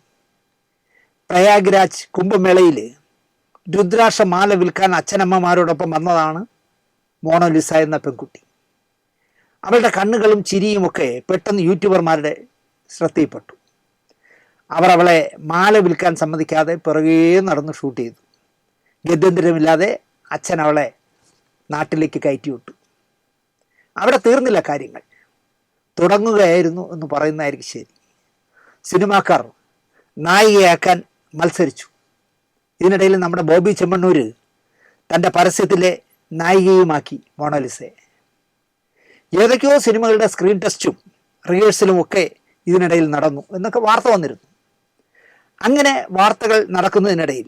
[SPEAKER 1] പ്രയാഗ്രാജ് കുംഭമേളയിൽ രുദ്രാക്ഷ മാല വിൽക്കാൻ അച്ഛനമ്മമാരോടൊപ്പം വന്നതാണ് മോണോലിസ എന്ന പെൺകുട്ടി. അവളുടെ കണ്ണുകളും ചിരിയുമൊക്കെ പെട്ടെന്ന് യൂട്യൂബർമാരുടെ ശ്രദ്ധയിൽപ്പെട്ടു. അവർ അവളെ മാല വിൽക്കാൻ സമ്മതിക്കാതെ പിറകേ നടന്ന് ഷൂട്ട് ചെയ്തു. ഗത്യന്തരമില്ലാതെ അച്ഛൻ അവളെ നാട്ടിലേക്ക് കയറ്റി വിട്ടു. അവിടെ തീർന്നില്ല കാര്യങ്ങൾ, തുടങ്ങുകയായിരുന്നു എന്ന് പറയുന്നതായിരിക്കും ശരി. സിനിമാക്കാർ നായികയാക്കാൻ മത്സരിച്ചു. ഇതിനിടയിൽ നമ്മുടെ ബോബി ചെമ്മണ്ണൂർ തൻ്റെ പരസ്യത്തിലെ നായികയുമാക്കി മോണോലിസയെ. ഏതൊക്കെയോ സിനിമകളുടെ സ്ക്രീൻ ടെസ്റ്റും റിഹേഴ്സലും ഒക്കെ ഇതിനിടയിൽ നടന്നു എന്നൊക്കെ വാർത്ത വന്നിരുന്നു. അങ്ങനെ വാർത്തകൾ നടക്കുന്നതിനിടയിൽ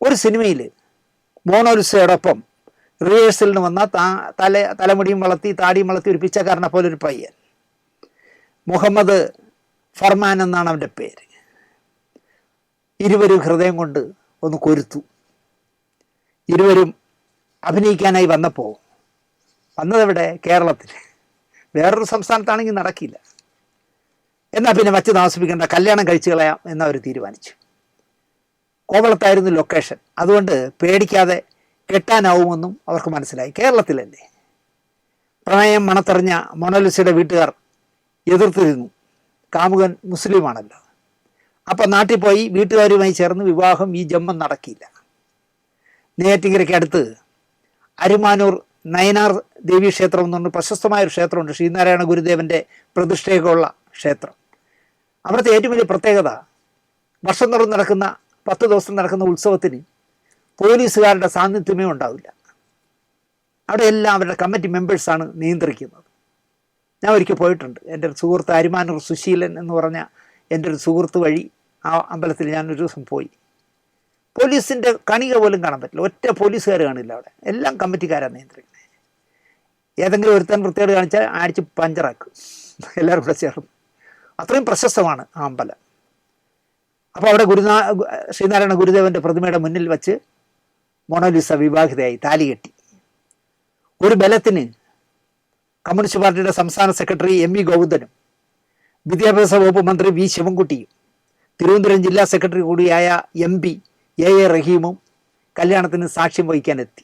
[SPEAKER 1] ഒരു സിനിമയിൽ മോണോലിസയോടൊപ്പം റിഹേഴ്സലിന് വന്ന തലമുടിയും വളർത്തി താടിയും വളർത്തി ഒരു പിച്ചക്കാരനെ പോലെ ഒരു പയ്യൻ, മുഹമ്മദ് ഫർമാൻ എന്നാണ് അവൻ്റെ പേര്. ഇരുവരും ഹൃദയം കൊണ്ട് ഒന്ന് കൊരുത്തു. ഇരുവരും അഭിനയിക്കാനായി വന്നപ്പോൾ വന്നതെവിടെ? കേരളത്തിൽ. വേറൊരു സംസ്ഥാനത്താണെങ്കിൽ നടക്കില്ല. എന്നാൽ പിന്നെ വച്ച് താമസിപ്പിക്കേണ്ട, കല്യാണം കഴിച്ചു കളയാം എന്നവർ തീരുമാനിച്ചു. കോവളത്തായിരുന്നു ലൊക്കേഷൻ, അതുകൊണ്ട് പേടിക്കാതെ കെട്ടാനാവുമെന്നും അവർക്ക് മനസ്സിലായി. കേരളത്തിലല്ലേ. പ്രണയം മണത്തെറിഞ്ഞ മോണോലിസയുടെ വീട്ടുകാർ എതിർത്തിരുന്നു. കാമുകൻ മുസ്ലിമാണല്ലോ. അപ്പം നാട്ടിൽ പോയി വീട്ടുകാരുമായി ചേർന്ന് വിവാഹം, ഈ ജന്മം നടക്കില്ല. നെയ്യാറ്റിൻകരയ്ക്ക് അടുത്ത് അരുമാനൂർ നയനാർ ദേവീ ക്ഷേത്രം എന്ന് പറഞ്ഞ പ്രശസ്തമായൊരു ക്ഷേത്രമുണ്ട്. ശ്രീനാരായണ ഗുരുദേവൻ്റെ പ്രതിഷ്ഠയൊക്കെയുള്ള ക്ഷേത്രം. അവിടുത്തെ ഏറ്റവും വലിയ പ്രത്യേകത, വർഷം തോറും നടക്കുന്ന 10 ദിവസം നടക്കുന്ന ഉത്സവത്തിന് പോലീസുകാരുടെ സാന്നിധ്യമേ ഉണ്ടാവില്ല. അവിടെ എല്ലാം അവരുടെ കമ്മിറ്റി മെമ്പേഴ്സാണ് നിയന്ത്രിക്കുന്നത്. ഞാൻ ഒരിക്കൽ പോയിട്ടുണ്ട്. എൻ്റെ ഒരു സുഹൃത്ത് അരുമാനൂർ സുശീലൻ എന്ന് പറഞ്ഞ എൻ്റെ ഒരു സുഹൃത്ത് വഴി ആ അമ്പലത്തിൽ ഞാനൊരു ദിവസം പോയി. പോലീസിൻ്റെ കണിക പോലും കാണാൻ പറ്റില്ല. ഒറ്റ പോലീസുകാർ കാണില്ല അവിടെ. എല്ലാം കമ്മിറ്റിക്കാരാണ് നിയന്ത്രിക്കുന്നത്. ഏതെങ്കിലും ഒരുത്തൻ വൃത്തികേട് കാണിച്ചാൽ അടിച്ച് പഞ്ചറാക്കും എല്ലാവരും കൂടെ ചേർന്ന്. അത്രയും പ്രശസ്തമാണ് ആ അമ്പലം. അപ്പോൾ അവിടെ ശ്രീനാരായണ ഗുരുദേവൻ്റെ പ്രതിമയുടെ മുന്നിൽ വച്ച് മോണോലിസ വിവാഹിതയായി, താലി കെട്ടി. ഒരു ബലത്തിന് കമ്മ്യൂണിസ്റ്റ് പാർട്ടിയുടെ സംസ്ഥാന സെക്രട്ടറി എം വി ഗോവിന്ദനും വിദ്യാഭ്യാസ വകുപ്പ് മന്ത്രി വി ശിവൻകുട്ടിയും തിരുവനന്തപുരം ജില്ലാ സെക്രട്ടറി കൂടിയായ എം പി എ റഹീമും കല്യാണത്തിന് സാക്ഷ്യം വഹിക്കാനെത്തി.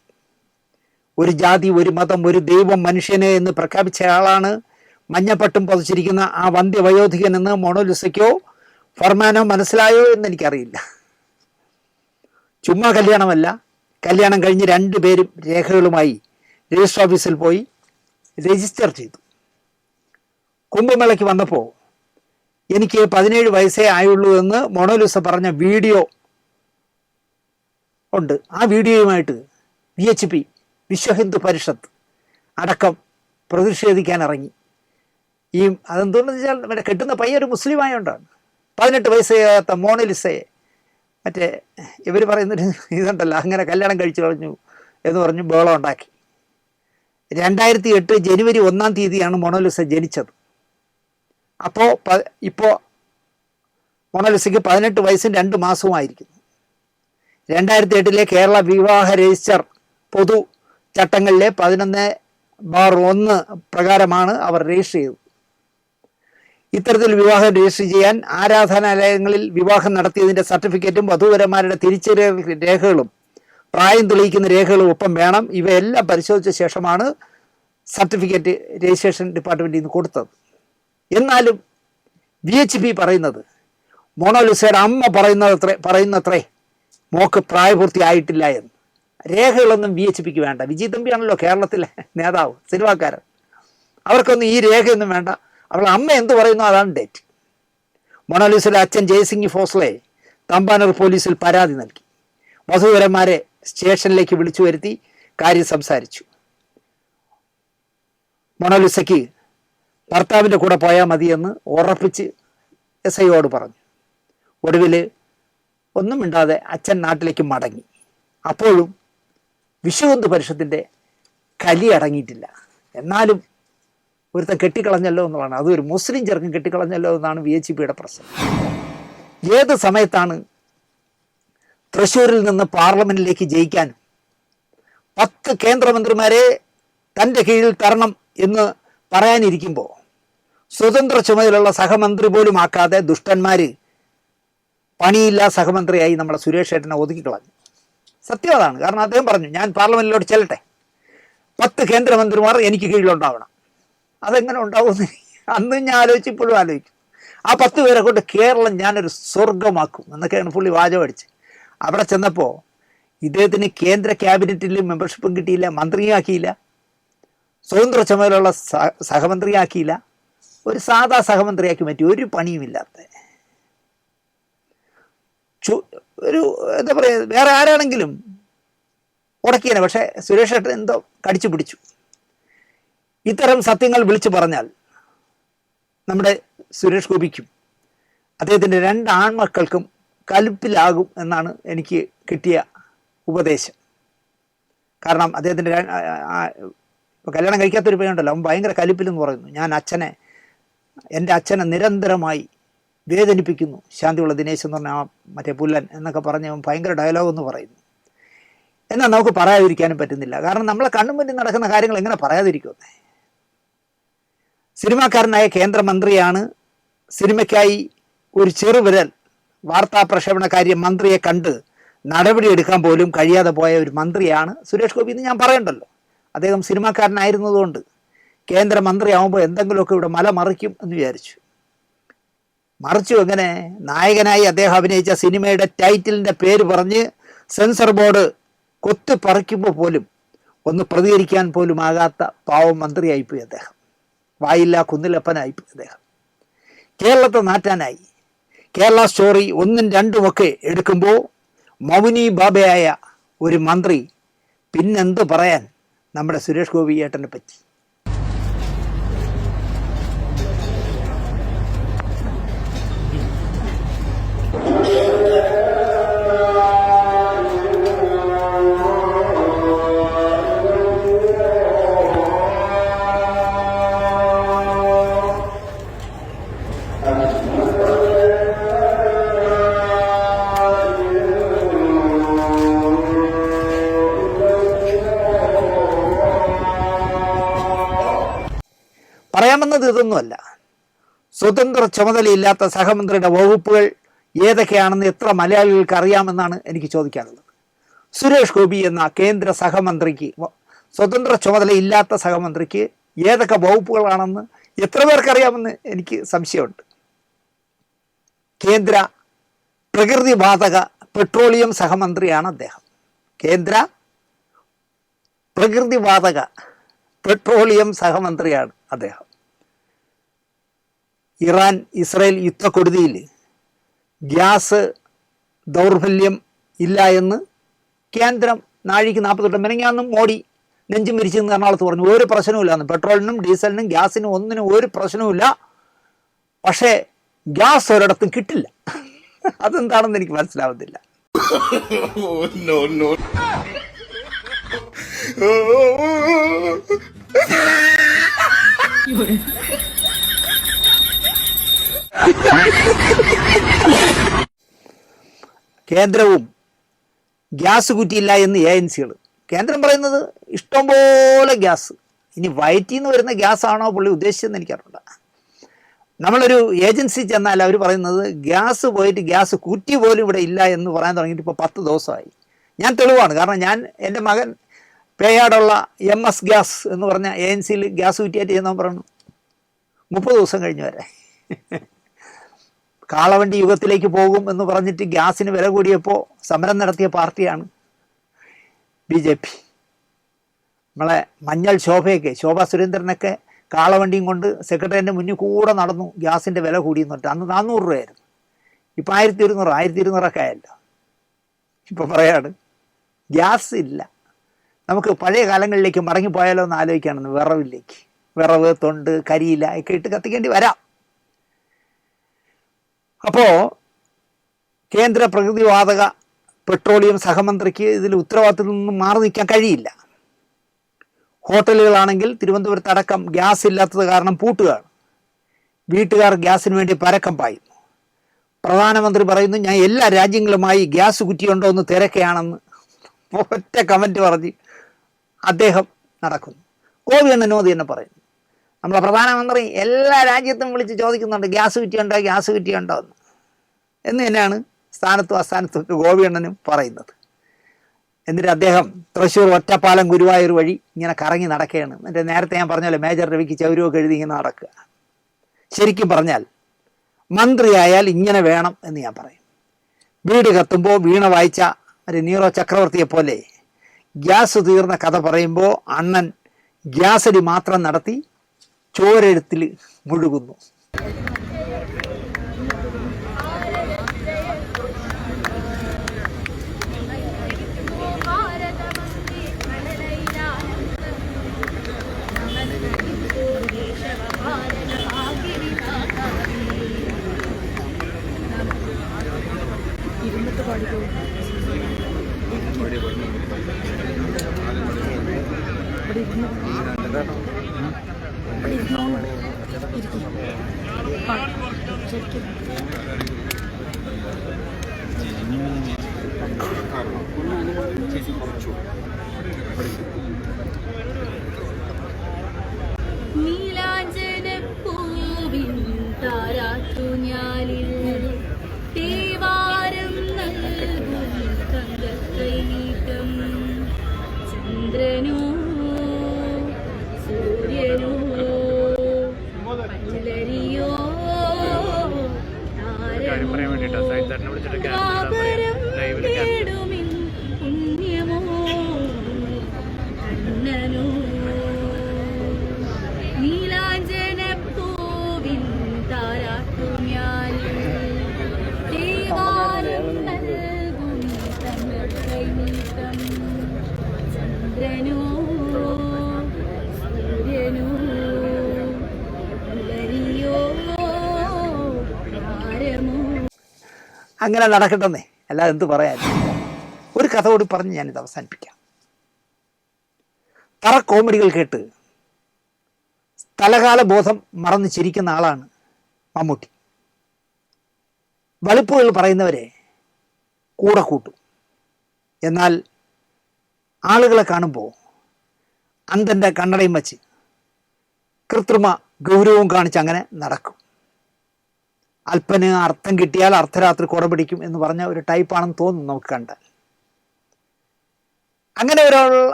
[SPEAKER 1] ഒരു ജാതി, ഒരു മതം, ഒരു ദൈവം, മനുഷ്യനെ എന്ന് പ്രഖ്യാപിച്ചയാളാണ് മഞ്ഞപ്പട്ടും പതിച്ചിരിക്കുന്ന ആ വന്ധ്യവയോധികൻ എന്ന് മോണോലിസയ്ക്കോ ഫർമാനോ മനസ്സിലായോ എന്ന് എനിക്കറിയില്ല. ചുമ്മാ കല്യാണമല്ല, കല്യാണം കഴിഞ്ഞ് 2 പേരും രേഖകളുമായി രജിസ്റ്റർ ഓഫീസിൽ പോയി രജിസ്റ്റർ ചെയ്തു. കുംഭമേളയ്ക്ക് വന്നപ്പോൾ എനിക്ക് 17 വയസ്സേ ആയുള്ളൂ എന്ന് മോണോലിസ പറഞ്ഞ വീഡിയോ ഉണ്ട്. ആ വീഡിയോയുമായിട്ട് VHP, വിശ്വ ഹിന്ദു പരിഷത്ത് അടക്കം പ്രതിഷേധിക്കാൻ ഇറങ്ങി. അതെന്തുകൊണ്ടെന്ന് വെച്ചാൽ മറ്റേ കെട്ടുന്ന പയ്യ ഒരു മുസ്ലിമായോണ്ടാണ്. 18 വയസ്സാകാത്ത മോണോലിസയെ മറ്റേ ഇവർ പറയുന്നൊരു ഇതുണ്ടല്ലോ, അങ്ങനെ കല്യാണം കഴിച്ചു കളഞ്ഞു എന്ന് പറഞ്ഞ് ബഹളം ഉണ്ടാക്കി. 2008 ജനുവരി 1 മോണോലിസ ജനിച്ചത്. അപ്പോൾ മൊണാലിസയ്ക്ക് 18 വയസ്സും 2 മാസവുമായിരിക്കുന്നു. 2008 കേരള വിവാഹ രജിസ്റ്റർ പൊതു ചട്ടങ്ങളിലെ 11/1 പ്രകാരമാണ് അവർ രജിസ്റ്റർ ചെയ്തത്. ഇത്തരത്തിൽ വിവാഹം രജിസ്റ്റർ ചെയ്യാൻ ആരാധനാലയങ്ങളിൽ വിവാഹം നടത്തിയതിൻ്റെ സർട്ടിഫിക്കറ്റും വധൂവരന്മാരുടെ തിരിച്ചറിയൽ രേഖകളും പ്രായം തെളിയിക്കുന്ന രേഖകളും ഒപ്പം വേണം. ഇവയെല്ലാം പരിശോധിച്ച ശേഷമാണ് സർട്ടിഫിക്കറ്റ് രജിസ്ട്രേഷൻ ഡിപ്പാർട്ട്മെൻറ്റിൽ നിന്ന് കൊടുത്തത്. എന്നാലും VHP പറയുന്നത് മൊണാലിസയുടെ അമ്മ പറയുന്നത്രേ മോക്ക് പ്രായപൂർത്തിയായിട്ടില്ല എന്ന്. രേഖകളൊന്നും VHPക്ക് വേണ്ട. വിജയ് തമ്പിയാണല്ലോ കേരളത്തിലെ നേതാവ്, സിനിമാക്കാരൻ. അവർക്കൊന്നും ഈ രേഖയൊന്നും വേണ്ട. അവളുടെ അമ്മ എന്ത് പറയുന്നു അതാണ് ഡേറ്റ്. മൊണാലിസയുടെ അച്ഛൻ ജയസിംഗ് ഫോസ്ലെ തമ്പാനൂർ പോലീസിൽ പരാതി നൽകി. വധൂവരന്മാരെ സ്റ്റേഷനിലേക്ക് വിളിച്ചു വരുത്തി കാര്യം സംസാരിച്ചു. മൊണാലിസയ്ക്ക് ഭർത്താവിൻ്റെ കൂടെ പോയാൽ മതിയെന്ന് ഉറപ്പിച്ച് SIയോട് പറഞ്ഞു. ഒടുവിൽ ഒന്നും മിണ്ടാതെ അച്ഛൻ നാട്ടിലേക്ക് മടങ്ങി. അപ്പോഴും വിശ്വഹിന്ദു പരിഷത്തിൻ്റെ കലി അടങ്ങിയിട്ടില്ല. എന്നാലും ഒരുത്തൻ കെട്ടിക്കളഞ്ഞല്ലോ എന്നുള്ളതാണ്. അതൊരു മുസ്ലിം ചെറുക്കൻ കെട്ടിക്കളഞ്ഞല്ലോ എന്നാണ് VHPയുടെ പ്രശ്നം. ഏത് സമയത്താണ് തൃശ്ശൂരിൽ നിന്ന് പാർലമെൻറ്റിലേക്ക് ജയിക്കാനും 10 കേന്ദ്രമന്ത്രിമാരെ തൻ്റെ കീഴിൽ തരണം എന്ന് പറയാനിരിക്കുമ്പോൾ സ്വതന്ത്ര ചുമതലയുള്ള സഹമന്ത്രി പോലും ആക്കാതെ ദുഷ്ടന്മാർ പണിയില്ല സഹമന്ത്രിയായി നമ്മുടെ സുരേഷ് ഏട്ടനെ ഒതുക്കിക്കളഞ്ഞു. സത്യം അതാണ്. കാരണം അദ്ദേഹം പറഞ്ഞു, ഞാൻ പാർലമെൻറ്റിലോട്ട് ചെല്ലട്ടെ, 10 കേന്ദ്രമന്ത്രിമാർ എനിക്ക് കീഴിലുണ്ടാവണം. അതെങ്ങനെ ഉണ്ടാവുമെന്ന് അന്നും ഞാൻ ആലോചിച്ചു, ഇപ്പോഴും ആലോചിക്കും. ആ 10 പേരെ കൊണ്ട് കേരളം ഞാനൊരു സ്വർഗമാക്കും എന്നൊക്കെയാണ് പുള്ളി വാചകം അടിച്ച്. അവിടെ ചെന്നപ്പോൾ ഇദ്ദേഹത്തിന് കേന്ദ്ര ക്യാബിനറ്റിൽ മെമ്പർഷിപ്പും കിട്ടിയില്ല, മന്ത്രിയാക്കിയില്ല, സ്വതന്ത്ര ചുമതലയുള്ള സഹമന്ത്രിയാക്കിയില്ല, ഒരു സാധാ സഹമന്ത്രിയാക്കി മാറ്റി. ഒരു പണിയുമില്ലാത്ത ഒരു എന്താ പറയുക, വേറെ ആരാണെങ്കിലും ഉടക്കിയേനെ. പക്ഷേ സുരേഷ് ഏട്ടൻ എന്തോ കടിച്ചു പിടിച്ചു. ഇത്തരം സത്യങ്ങൾ വിളിച്ചു പറഞ്ഞാൽ നമ്മുടെ സുരേഷ് ഗോപിക്കും അദ്ദേഹത്തിൻ്റെ 2 ആൺമക്കൾക്കും കലിപ്പിലാകും എന്നാണ് എനിക്ക് കിട്ടിയ ഉപദേശം. കാരണം അദ്ദേഹത്തിൻ്റെ ഇപ്പോൾ കല്യാണം കഴിക്കാത്തൊരു പയ്യുണ്ടല്ലോ, അവൻ ഭയങ്കര കലിപ്പിലെന്ന് പറയുന്നു. എൻ്റെ അച്ഛനെ നിരന്തരമായി വേദനിപ്പിക്കുന്നു ശാന്തിയുള്ള ദിനേശ് എന്ന് പറഞ്ഞാൽ മറ്റേ പുല്ലൻ എന്നൊക്കെ പറഞ്ഞ് അവൻ ഭയങ്കര ഡയലോഗ് എന്ന് പറയുന്നു. എന്നാൽ നമുക്ക് പറയാതിരിക്കാനും പറ്റുന്നില്ല. കാരണം നമ്മളെ കണ്ണും മുന്നിൽ നടക്കുന്ന കാര്യങ്ങൾ എങ്ങനെ പറയാതിരിക്കുമെന്നേ. സിനിമാക്കാരനായ കേന്ദ്രമന്ത്രിയാണ്. സിനിമയ്ക്കായി ഒരു ചെറുവിരൽ വാർത്താ പ്രക്ഷേപണകാര്യ മന്ത്രിയെ കണ്ട് നടപടിയെടുക്കാൻ പോലും കഴിയാതെ പോയ ഒരു മന്ത്രിയാണ് സുരേഷ് ഗോപി എന്ന് ഞാൻ പറയണ്ടല്ലോ. അദ്ദേഹം സിനിമാക്കാരനായിരുന്നതുകൊണ്ട് കേന്ദ്രമന്ത്രിയാവുമ്പോൾ എന്തെങ്കിലുമൊക്കെ ഇവിടെ മല മറിക്കും എന്ന് വിചാരിച്ചു. മറിച്ചു. എങ്ങനെ? നായകനായി അദ്ദേഹം അഭിനയിച്ച സിനിമയുടെ ടൈറ്റിലിൻ്റെ പേര് പറഞ്ഞ് സെൻസർ ബോർഡ് കൊത്തിപ്പറിക്കുമ്പോൾ പോലും ഒന്ന് പ്രതികരിക്കാൻ പോലും ആകാത്ത പാവം മന്ത്രിയായിപ്പോയി അദ്ദേഹം. വായില്ല കുന്നിലപ്പനായിപ്പോയി അദ്ദേഹം. കേരളത്തെ നാറ്റാനായി കേരള സ്റ്റോറി 1ഉം 2ഉം എടുക്കുമ്പോൾ മൗനി ബാബയായ ഒരു മന്ത്രി പിന്നെന്ത് പറയാൻ നമ്മുടെ സുരേഷ് ഗോപി ഏട്ടനെ പറ്റി. പറയാമെന്നത് ഇതൊന്നുമല്ല. സ്വതന്ത്ര ചുമതലയില്ലാത്ത സഹമന്ത്രിയുടെ വകുപ്പുകൾ ഏതൊക്കെയാണെന്ന് എത്ര മലയാളികൾക്ക് അറിയാമെന്നാണ് എനിക്ക് ചോദിക്കാനുള്ളത്. സുരേഷ് ഗോപി എന്ന കേന്ദ്ര സഹമന്ത്രിക്ക്, സ്വതന്ത്ര ചുമതലയില്ലാത്ത സഹമന്ത്രിക്ക് ഏതൊക്കെ വകുപ്പുകളാണെന്ന് എത്ര പേർക്കറിയാമെന്ന് എനിക്ക് സംശയമുണ്ട്. കേന്ദ്ര പ്രകൃതിവാതക പെട്രോളിയം സഹമന്ത്രിയാണ് അദ്ദേഹം. കേന്ദ്ര പ്രകൃതിവാതക പെട്രോളിയം സഹമന്ത്രിയാണ് അദ്ദേഹം. ഇറാൻ ഇസ്രായേൽ യുദ്ധക്കൊടുതിയിൽ ഗ്യാസ് ദൗർബല്യം ഇല്ല എന്ന് കേന്ദ്രം നാഴിക്ക് 40 മെനങ്ങാന്നും മോഡി നെഞ്ചും വിരിച്ചെന്ന് എറണാകുളത്ത് പറഞ്ഞു. ഒരു പ്രശ്നവുമില്ല, പെട്രോളിനും ഡീസലിനും ഗ്യാസിനും ഒന്നിനും ഒരു പ്രശ്നവുമില്ല. പക്ഷേ ഗ്യാസ് ഒരിടത്തും കിട്ടില്ല. അതെന്താണെന്ന് എനിക്ക് മനസ്സിലാവുന്നില്ല. കേന്ദ്രവും ഗ്യാസ് കുറ്റിയില്ല എന്ന് ഏജൻസികൾ. കേന്ദ്രം പറയുന്നത് ഇഷ്ടംപോലെ ഗ്യാസ്. ഇനി വയറ്റിൽ നിന്ന് വരുന്ന ഗ്യാസാണോ പുള്ളി ഉദ്ദേശിച്ചതെന്ന് എനിക്കറിയില്ല. നമ്മളൊരു ഏജൻസി ചെന്നാൽ അവർ പറയുന്നത് ഗ്യാസ് പോയിട്ട് ഗ്യാസ് കുറ്റി പോലും ഇവിടെ ഇല്ല എന്ന് പറയാൻ തുടങ്ങിയിട്ട് ഇപ്പോൾ 10 ദിവസമായി. ഞാൻ തെളിവാണ്. കാരണം ഞാൻ എൻ്റെ മകൻ പേയാടുള്ള MS ഗ്യാസ് എന്ന് പറഞ്ഞ ഏജൻസിയിൽ ഗ്യാസ് കുറ്റിയായിട്ട് ചെയ്യുന്നവൻ പറഞ്ഞു 30 ദിവസം കഴിഞ്ഞ് വരെ. കാളവണ്ടി യുഗത്തിലേക്ക് പോകും എന്ന് പറഞ്ഞിട്ട് ഗ്യാസിന് വില കൂടിയപ്പോൾ സമരം നടത്തിയ പാർട്ടിയാണ് BJP. നമ്മളെ മഞ്ഞൾ ശോഭാ സുരേന്ദ്രനൊക്കെ കാളവണ്ടിയും കൊണ്ട് സെക്രട്ടറിൻ്റെ മുന്നിൽ കൂടെ നടന്നു ഗ്യാസിൻ്റെ വില കൂടിയെന്ന് പറഞ്ഞിട്ട്. അന്ന് 400 രൂപയായിരുന്നു. ഇപ്പം 1200 ആയല്ലോ. ഇപ്പം പറയാണ് ഗ്യാസ് ഇല്ല. നമുക്ക് പഴയ കാലങ്ങളിലേക്ക് മടങ്ങിപ്പോയാലോ എന്ന് ആലോചിക്കുകയാണെന്ന്. വിറവ്, തൊണ്ട്, കരിയില ഒക്കെ ഇട്ട് കത്തിക്കേണ്ടി വരാം. അപ്പോൾ കേന്ദ്ര പ്രകൃതിവാതക പെട്രോളിയം സഹമന്ത്രിക്ക് ഇതിൽ ഉത്തരവാദിത്തത്തിൽ നിന്നും മാറി നിൽക്കാൻ കഴിയില്ല. ഹോട്ടലുകളാണെങ്കിൽ തിരുവനന്തപുരത്തടക്കം ഗ്യാസ് ഇല്ലാത്തത് കാരണം പൂട്ടുകയാണ്. വീട്ടുകാർ ഗ്യാസിന് വേണ്ടി പരക്കം പായുന്നു. പ്രധാനമന്ത്രി പറയുന്നു ഞാൻ എല്ലാ രാജ്യങ്ങളുമായി ഗ്യാസ് കുറ്റിയുണ്ടോ എന്ന് തിരക്കുകയാണെന്ന് ഒറ്റ കമൻറ്റ് പറഞ്ഞ് അദ്ദേഹം നടക്കുന്നു. ഗോപിയണ്ണൻ മോദി തന്നെ പറയുന്നു നമ്മളെ പ്രധാനമന്ത്രി എല്ലാ രാജ്യത്തും വിളിച്ച് ചോദിക്കുന്നുണ്ട് ഗ്യാസ് കുറ്റിയുണ്ടോ എന്ന് തന്നെയാണ് സ്ഥാനത്തും അസ്ഥാനത്തും ഗോപിയണ്ണനും പറയുന്നത്. എന്നിട്ട് അദ്ദേഹം തൃശ്ശൂർ ഒറ്റപ്പാലം ഗുരുവായൂർ വഴി ഇങ്ങനെ കറങ്ങി നടക്കുകയാണ്. എന്നിട്ട് നേരത്തെ ഞാൻ പറഞ്ഞല്ലോ മേജർ രവിക്ക് ചൗരമൊക്കെ എഴുതി ഇങ്ങനെ നടക്കുക. ശരിക്കും പറഞ്ഞാൽ മന്ത്രിയായാൽ ഇങ്ങനെ വേണം എന്ന് ഞാൻ പറയും. വീട് കത്തുമ്പോൾ വീണ വായിച്ച ഒരു നീറോ ചക്രവർത്തിയെ പോലെ ഗ്യാസ് തീർന്ന കഥ പറയുമ്പോൾ അണ്ണൻ ഗ്യാസടി മാത്രം നടത്തി ചോരെഴുത്തിൽ മുഴുകുന്നു.
[SPEAKER 2] നീലാഞ്ജനപ്പൂവിൻ താരാട്ടുഞ്ഞാലിൽ തേവാരം നൽകും തങ്കക്കൈനീട്ടം ചന്ദ്രനോ സൂര്യനോ മലരിയോ തേടുമിൻ പുണ്യമോ കണ്ണനോ നീലാഞ്ജനപ്പൂവിൻ താരാട്ടുഞ്ഞാലിൽ തേവാരം നൽകും തങ്കക്കൈനീട്ടം ചന്ദ്രനോ സൂര്യനോ മലരിയോ താരമോ.
[SPEAKER 1] അങ്ങനെ നടക്കട്ടെന്നേ, അല്ലാതെ എന്ത് പറയാൻ. ഒരു കഥ കൂടി പറഞ്ഞ് ഞാനിത് അവസാനിപ്പിക്കാം. തറ കോമഡികൾ കേട്ട് സ്ഥലകാല ബോധം മറന്ന് ചിരിക്കുന്ന ആളാണ് മമ്മൂട്ടി. വെളുപ്പുകൾ പറയുന്നവരെ കൂടെ കൂട്ടും. എന്നാൽ ആളുകളെ കാണുമ്പോൾ അന്തൻ്റെ കണ്ണടയും വച്ച് കൃത്രിമ ഗൗരവവും കാണിച്ച് അങ്ങനെ നടക്കും. അല്പന് അർത്ഥം കിട്ടിയാൽ അർദ്ധരാത്രി കുട പിടിക്കും എന്ന് പറഞ്ഞ ഒരു ടൈപ്പാണെന്ന് തോന്നുന്നു നമുക്ക് കണ്ടാൽ.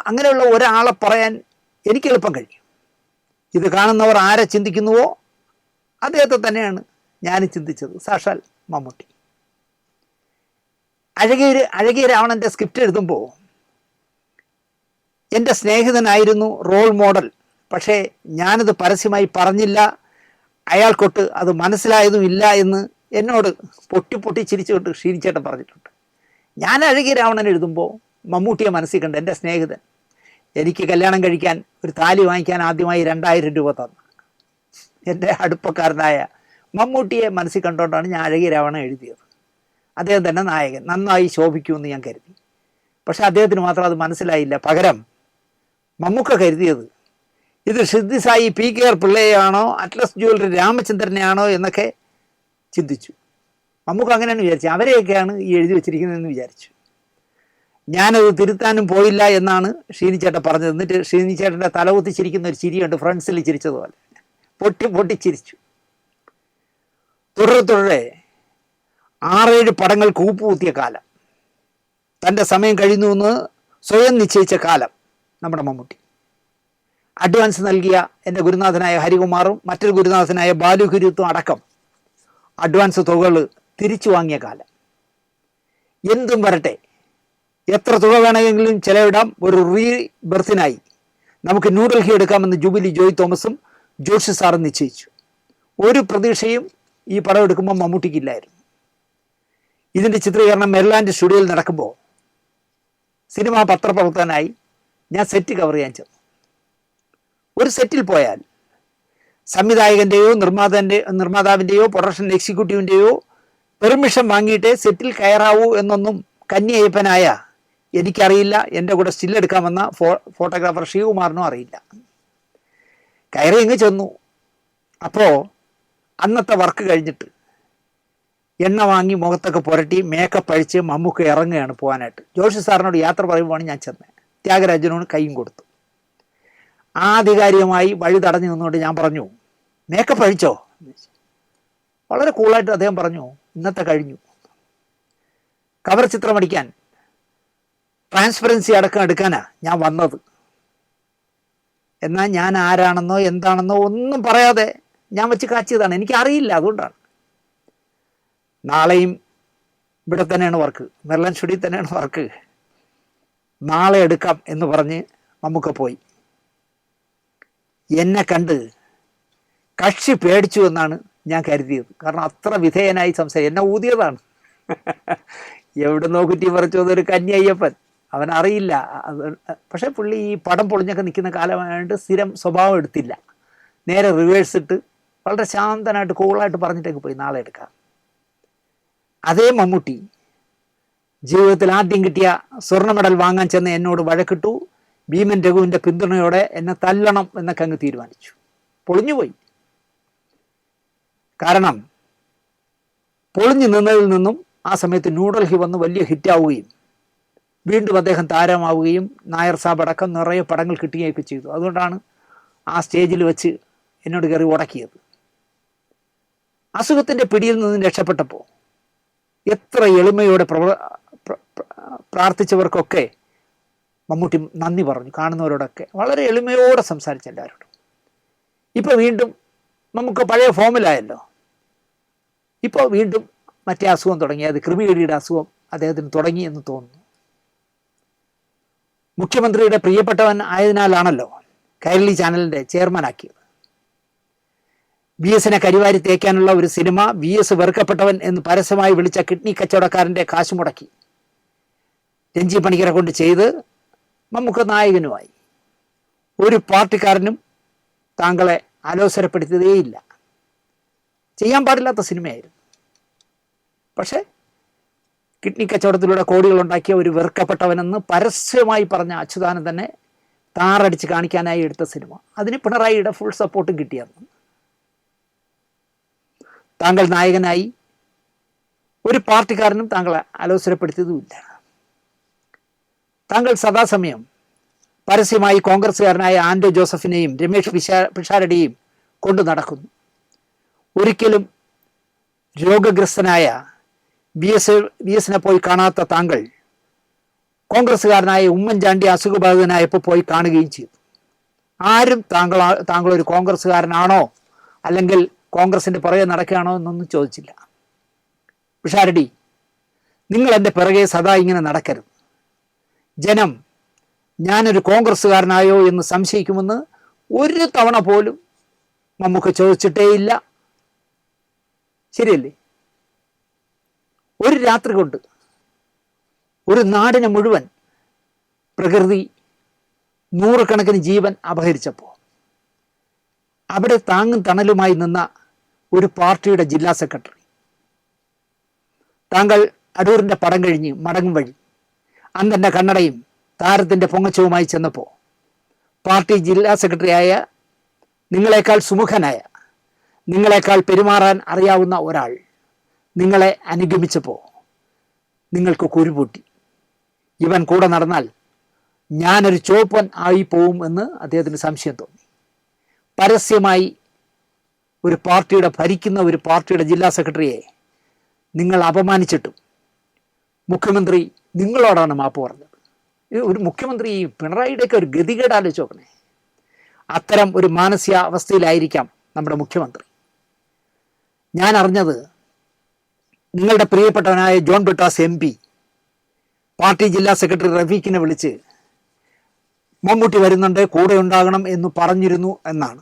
[SPEAKER 1] അങ്ങനെയുള്ള ഒരാളെ പറയാൻ എനിക്ക് എളുപ്പം കഴിയും. ഇത് കാണുന്നവർ ആരെ ചിന്തിക്കുന്നുവോ അദ്ദേഹത്തെ തന്നെയാണ് ഞാൻ ചിന്തിച്ചത്. സാക്ഷാൽ മമ്മൂട്ടി. അഴകിയ രാവണൻ്റെ സ്ക്രിപ്റ്റ് എഴുതുമ്പോൾ എൻ്റെ സ്നേഹിതനായിരുന്നു റോൾ മോഡൽ, പക്ഷേ ഞാനത് പരസ്യമായി പറഞ്ഞില്ല, അയാൾക്കൊട്ട് അത് മനസ്സിലായതും ഇല്ല എന്ന് എന്നോട് പൊട്ടി ചിരിച്ചുകൊണ്ട് ക്ഷീണിച്ചേട്ടൻ പറഞ്ഞിട്ടുണ്ട്. ഞാൻ അഴകിയ രാവണൻ എഴുതുമ്പോൾ മമ്മൂട്ടിയെ മനസ്സിൽ കണ്ട് എൻ്റെ സ്നേഹിതൻ എനിക്ക് കല്യാണം കഴിക്കാൻ ഒരു താലി വാങ്ങിക്കാൻ ആദ്യമായി 2000 രൂപ തന്നു എൻ്റെ അടുപ്പക്കാരനായ മമ്മൂട്ടിയെ മനസ്സിൽ കണ്ടുകൊണ്ടാണ് ഞാൻ അഴകിയ രാവണൻ എഴുതിയത്. അദ്ദേഹം തന്നെ നായകൻ, നന്നായി ശോഭിക്കുമെന്ന് ഞാൻ കരുതി. പക്ഷെ അദ്ദേഹത്തിന് മാത്രം അത് മനസ്സിലായില്ല. പകരം മമ്മൂക്ക കരുതിയത് ഇത് സിദ്ധി സായി PKR പിള്ളയെയാണോ അറ്റ്ലസ് ജ്വല്ലറി രാമചന്ദ്രനെയാണോ എന്നൊക്കെ ചിന്തിച്ചു. നമുക്ക് അങ്ങനെയാണ് വിചാരിച്ചത്, അവരെയൊക്കെയാണ് ഈ എഴുതി വെച്ചിരിക്കുന്നതെന്ന് വിചാരിച്ചു. ഞാനത് തിരുത്താനും പോയില്ല എന്നാണ് ഷീനിച്ചേട്ടൻ പറഞ്ഞത്. എന്നിട്ട് ഷീനിച്ചേട്ടൻ്റെ തലകുത്തി ചിരിക്കുന്ന ഒരു ചിരിയുണ്ട്, ഫ്രണ്ട്സിൽ ചിരിച്ചതുപോലെ പൊട്ടി പൊട്ടി ചിരിച്ചു. തുടരെ 6-7 പടങ്ങൾ കൂപ്പുകുത്തിയ കാലം, തൻ്റെ സമയം കഴിഞ്ഞു എന്ന് സ്വയം നിശ്ചയിച്ച കാലം നമ്മുടെ മമ്മൂട്ടി. അഡ്വാൻസ് നൽകിയ എൻ്റെ ഗുരുനാഥനായ ഹരികുമാറും മറ്റൊരു ഗുരുനാഥനായ ബാലു ഗുരുത്തും അടക്കം അഡ്വാൻസ് തുകകൾ തിരിച്ചു വാങ്ങിയ കാലം. എന്തും വരട്ടെ, എത്ര തുക വേണമെങ്കിലും ചെലവിടാം, ഒരു ബർത്തിനായി നമുക്ക് ന്യൂഡൽഹി എടുക്കാമെന്ന് ജൂബിലി ജോയ് തോമസും ജോഷി സാറും നിശ്ചയിച്ചു. ഒരു പ്രതീക്ഷയും ഈ പടം എടുക്കുമ്പോൾ മമ്മൂട്ടിക്കില്ലായിരുന്നു. ഇതിൻ്റെ ചിത്രീകരണം മെർലാൻഡ് സ്റ്റുഡിയോയിൽ നടക്കുമ്പോൾ സിനിമാ പത്രപ്രവർത്തകനായി ഞാൻ സെറ്റ് കവർ ചെയ്യാൻ ചെന്നു. ഒരു സെറ്റിൽ പോയാൽ സംവിധായകൻ്റെയോ നിർമ്മാതാവിൻ്റെയോ പ്രൊഡക്ഷൻ എക്സിക്യൂട്ടീവിൻ്റെയോ പെർമിഷൻ വാങ്ങിയിട്ടേ സെറ്റിൽ കയറാവൂ എന്നൊന്നും കന്യയ്യപ്പനായ എനിക്കറിയില്ല, എൻ്റെ കൂടെ സ്റ്റില്ലെടുക്കാമെന്ന ഫോട്ടോഗ്രാഫർ ശ്രീകുമാറിനും അറിയില്ല. കയറി ഇങ്ങ് ചെന്നു. അപ്പോൾ അന്നത്തെ വർക്ക് കഴിഞ്ഞിട്ട് എണ്ണ വാങ്ങി മുഖത്തൊക്കെ പുരട്ടി മേക്കപ്പ് അഴിച്ച് മമ്മൂക്ക ഇറങ്ങുകയാണ് പോകാനായിട്ട്. ജോഷി സാറിനോട് യാത്ര പറയുമ്പോഴാണ് ഞാൻ ചെന്നത്. ത്യാഗരാജനോട് കൈയും കൊടുത്തു. ആധികാരികമായി വഴി തടഞ്ഞു നിന്നുകൊണ്ട് ഞാൻ പറഞ്ഞു, മേക്കപ്പ് അഴിച്ചോ? വളരെ കൂളായിട്ട് അദ്ദേഹം പറഞ്ഞു, ഇന്നത്തെ കഴിഞ്ഞു. കവർ ചിത്രം അടിക്കാൻ ട്രാൻസ്പെറൻസി അടക്കം എടുക്കാനാ ഞാൻ വന്നത്. എന്നാൽ ഞാൻ ആരാണെന്നോ എന്താണെന്നോ ഒന്നും പറയാതെ ഞാൻ വെച്ച് കാച്ചിയതാണ്, എനിക്കറിയില്ല, അതുകൊണ്ടാണ്. നാളെയും ഇവിടെ തന്നെയാണ് വർക്ക്, മെർലൻ സ്റ്റുഡിയോയിൽ തന്നെയാണ് വർക്ക്, നാളെ എടുക്കാം എന്ന് പറഞ്ഞ് നമുക്ക് പോയി. എന്നെ കണ്ട് കക്ഷി പേടിച്ചു എന്നാണ് ഞാൻ കരുതിയത്. കാരണം അത്ര വിധേയനായി എന്നെ ഊതിയതാണ്. എവിടെ നോക്കിറ്റി പറിച്ചു അതൊരു കന്യയ്യപ്പൻ, അവനറിയില്ല. പക്ഷേ പുള്ളി ഈ പടം പൊളിഞ്ഞൊക്കെ നിൽക്കുന്ന കാലമായതുകൊണ്ട് സ്ഥിരം സ്വഭാവം എടുത്തില്ല. നേരെ റിവേഴ്സ് ഇട്ട് വളരെ ശാന്തനായിട്ട് കൂളായിട്ട് പറഞ്ഞിട്ടേക്ക് പോയി, നാളെ എടുക്കാം. അതേ മമ്മൂട്ടി ജീവിതത്തിൽ ആദ്യം കിട്ടിയ സ്വർണ്ണ മെഡൽ വാങ്ങാൻ ചെന്ന് എന്നോട് വഴക്കിട്ടു. ഭീമൻ രഘുവിൻ്റെ പിന്തുണയോടെ എന്നെ തല്ലണം എന്നൊക്കെ അങ്ങ് തീരുമാനിച്ചു. പൊളിഞ്ഞുപോയി. കാരണം പൊളിഞ്ഞു നിന്നതിൽ നിന്നും ആ സമയത്ത് ന്യൂഡൽഹി വന്ന് വലിയ ഹിറ്റാവുകയും വീണ്ടും അദ്ദേഹം താരമാവുകയും നായർ സാബ് അടക്കം നിറയെ പടങ്ങൾ കിട്ടുകയൊക്കെ ചെയ്തു. അതുകൊണ്ടാണ് ആ സ്റ്റേജിൽ വെച്ച് എന്നോട് കയറി ഉടക്കിയത്. അസുഖത്തിൻ്റെ പിടിയിൽ നിന്ന് രക്ഷപ്പെട്ടപ്പോൾ എത്ര എളിമയോടെ പ്രാർത്ഥിച്ചവർക്കൊക്കെ മമ്മൂട്ടി നന്ദി പറഞ്ഞു. കാണുന്നവരോടൊക്കെ വളരെ എളിമയോടെ സംസാരിച്ച എല്ലാവരോടും. ഇപ്പോൾ വീണ്ടും നമുക്ക് പഴയ ഫോമിലായല്ലോ. ഇപ്പോൾ വീണ്ടും മറ്റേ അസുഖം തുടങ്ങി, അത് കൃമികടിയുടെ അസുഖം അദ്ദേഹത്തിന് തുടങ്ങി എന്ന് തോന്നുന്നു. മുഖ്യമന്ത്രിയുടെ പ്രിയപ്പെട്ടവൻ ആയതിനാലാണല്ലോ കൈരളി ചാനലിൻ്റെ ചെയർമാനാക്കിയത്. വി എസിനെ കരിവാരി തേക്കാനുള്ള ഒരു സിനിമ വി എസ് വെറുക്കപ്പെട്ടവൻ എന്ന് പരസ്യമായി വിളിച്ച കിഡ്നി കച്ചവടക്കാരൻ്റെ കാശ് മുടക്കി രഞ്ജി പണിക്കരെ കൊണ്ട് ചെയ്ത് നമുക്ക് നായകനുമായി. ഒരു പാർട്ടിക്കാരനും താങ്കളെ ആലോചനപ്പെടുത്തിയതേയില്ല. ചെയ്യാൻ പാടില്ലാത്ത സിനിമയായിരുന്നു. പക്ഷേ കിഡ്നി കച്ചവടത്തിലൂടെ കോടികളുണ്ടാക്കിയ ഒരു വെറുക്കപ്പെട്ടവനെന്ന് പരസ്യമായി പറഞ്ഞ അച്യുതാനന്ദനെ താറടിച്ച് കാണിക്കാനായി എടുത്ത സിനിമ. അതിന് പിണറായിയുടെ ഫുൾ സപ്പോർട്ടും കിട്ടിയെന്ന്. താങ്കൾ നായകനായി ഒരു പാർട്ടിക്കാരനും താങ്കളെ ആലോചനപ്പെടുത്തിയതുമില്ല. താങ്കൾ സദാസമയം പരസ്യമായി കോൺഗ്രസ്സുകാരനായ ആൻഡോ ജോസഫിനെയും രമേഷ് പിഷാരടിയെയും കൊണ്ടു നടക്കുന്നു. ഒരിക്കലും രോഗഗ്രസ്തനായ വി എസിനെ പോയി കാണാത്ത താങ്കൾ കോൺഗ്രസ്സുകാരനായ ഉമ്മൻചാണ്ടി അസുഖബാധിതനായപ്പോൾ പോയി കാണുകയും ചെയ്തു. ആരും താങ്കളൊരു കോൺഗ്രസ്സുകാരനാണോ അല്ലെങ്കിൽ കോൺഗ്രസിൻ്റെ പുറകെ നടക്കുകയാണോ എന്നൊന്നും ചോദിച്ചില്ല. പിഷാരടി, നിങ്ങൾ എൻ്റെ പിറകെ സദാ ഇങ്ങനെ നടക്കരുത്. ജനം ഞാനൊരു കോൺഗ്രസ്സുകാരനായോ എന്ന് സംശയിക്കുമെന്ന് ഒരു തവണ പോലും നമുക്ക് ചോദിച്ചിട്ടേയില്ല. ശരിയല്ലേ? ഒരു രാത്രി കൊണ്ട് ഒരു നാടിനെ മുഴുവൻ പ്രകൃതി നൂറുകണക്കിന് ജീവൻ അപഹരിച്ചപ്പോൾ അവിടെ താങ്ങും തണലുമായി നിന്ന ഒരു പാർട്ടിയുടെ ജില്ലാ സെക്രട്ടറി, താങ്കൾ അടൂരിൻ്റെ പടം കഴിഞ്ഞ് മടങ്ങും വഴി അന്നെൻ്റെ കണ്ണടയും താരത്തിൻ്റെ പൊങ്ങച്ചവുമായി ചെന്നപ്പോൾ പാർട്ടി ജില്ലാ സെക്രട്ടറിയായ നിങ്ങളെക്കാൾ സുമുഖനായ, നിങ്ങളെക്കാൾ പെരുമാറാൻ അറിയാവുന്ന ഒരാൾ നിങ്ങളെ അനുഗമിച്ചപ്പോൾ നിങ്ങൾക്ക് കുരുപൊട്ടി. ഇവൻ കൂടെ നടന്നാൽ ഞാനൊരു ചോപ്പൻ ആയി പോവും എന്ന് അദ്ദേഹത്തിന് സംശയം തോന്നി. പരസ്യമായി ഒരു പാർട്ടിയുടെ ഭരിക്കുന്ന ഒരു പാർട്ടിയുടെ ജില്ലാ സെക്രട്ടറിയെ നിങ്ങൾ അപമാനിച്ചിട്ടും മുഖ്യമന്ത്രി നിങ്ങളോടാണ് മാപ്പ് പറഞ്ഞത്. ഒരു മുഖ്യമന്ത്രി പിണറായിയുടെയൊക്കെ ഒരു ഗതികേട് ആലോചിച്ച് നോക്കണേ. അത്തരം ഒരു മാനസികാവസ്ഥയിലായിരിക്കാം നമ്മുടെ മുഖ്യമന്ത്രി. ഞാൻ അറിഞ്ഞത് നിങ്ങളുടെ പ്രിയപ്പെട്ടവനായ ജോൺ ബ്രിട്ടാസ് MP പാർട്ടി ജില്ലാ സെക്രട്ടറി റഫീഖിനെ വിളിച്ച് മമ്മൂട്ടി വരുന്നുണ്ട്, കൂടെ ഉണ്ടാകണം എന്ന് പറഞ്ഞിരുന്നു എന്നാണ്.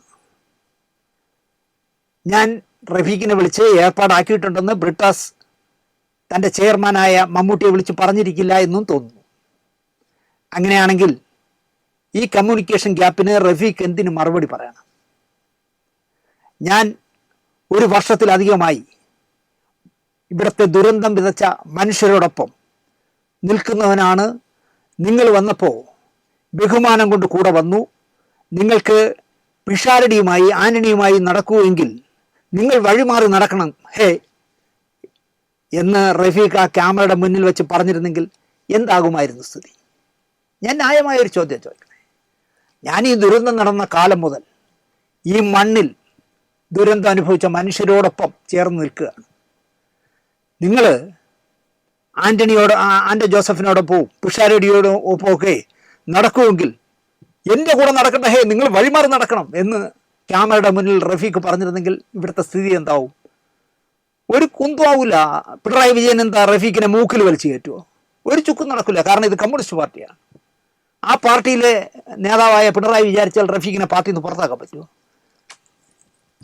[SPEAKER 1] ഞാൻ റഫീഖിനെ വിളിച്ച് ഏർപ്പാടാക്കിയിട്ടുണ്ടെന്ന് ബ്രിട്ടാസ് തൻ്റെ ചെയർമാനായ മമ്മൂട്ടിയെ വിളിച്ച് പറഞ്ഞിരിക്കില്ല എന്നും തോന്നുന്നു. അങ്ങനെയാണെങ്കിൽ ഈ കമ്മ്യൂണിക്കേഷൻ ഗ്യാപ്പിന് റഫീഖ് എന്തിന് മറുപടി പറയണം? ഞാൻ ഒരു വർഷത്തിലധികമായി ഇവിടുത്തെ ദുരന്തം വിതച്ച മനുഷ്യരോടൊപ്പം നിൽക്കുന്നവനാണ്. നിങ്ങൾ വന്നപ്പോൾ ബഹുമാനം കൊണ്ട് കൂടെ വന്നു. നിങ്ങൾക്ക് പിഷാരടിയുമായി ആന്റണിയുമായി നടക്കുമെങ്കിൽ നിങ്ങൾ വഴിമാറി നടക്കണം എന്ന് റഫീഖ് ആ ക്യാമറയുടെ മുന്നിൽ വെച്ച് പറഞ്ഞിരുന്നെങ്കിൽ എന്താകുമായിരുന്നു സ്ഥിതി? ഞാൻ ന്യായമായൊരു ചോദ്യം ചോദിക്കണേ. ഞാൻ ഈ ദുരന്തം നടന്ന കാലം മുതൽ ഈ മണ്ണിൽ ദുരന്തം അനുഭവിച്ച മനുഷ്യരോടൊപ്പം ചേർന്ന് നിൽക്കുകയാണ്. നിങ്ങൾ ആൻ്റോ ജോസഫിനോടൊപ്പവും പിഷാരടിയോടൊപ്പം ഒക്കെ നടക്കുമെങ്കിൽ എൻ്റെ കൂടെ നടക്കട്ടെ, നിങ്ങൾ വഴിമാറി നടക്കണം എന്ന് ക്യാമറയുടെ മുന്നിൽ റഫീഖ് പറഞ്ഞിരുന്നെങ്കിൽ ഇവിടുത്തെ സ്ഥിതി എന്താവും? ഒരു കുന്തും ആവില്ല. പിണറായി വിജയൻ എന്താ റഫീഖിനെ മൂക്കിൽ വലിച്ചു കയറ്റുമോ? ഒരു ചുക്കും നടക്കില്ല. കാരണം ഇത് കമ്മ്യൂണിസ്റ്റ് പാർട്ടിയാണ്. ആ പാർട്ടിയിലെ നേതാവായ പിണറായി വിചാരിച്ചാൽ റഫീഖിനെ പാർട്ടിയിൽ നിന്ന് പുറത്താക്കാൻ പറ്റുമോ?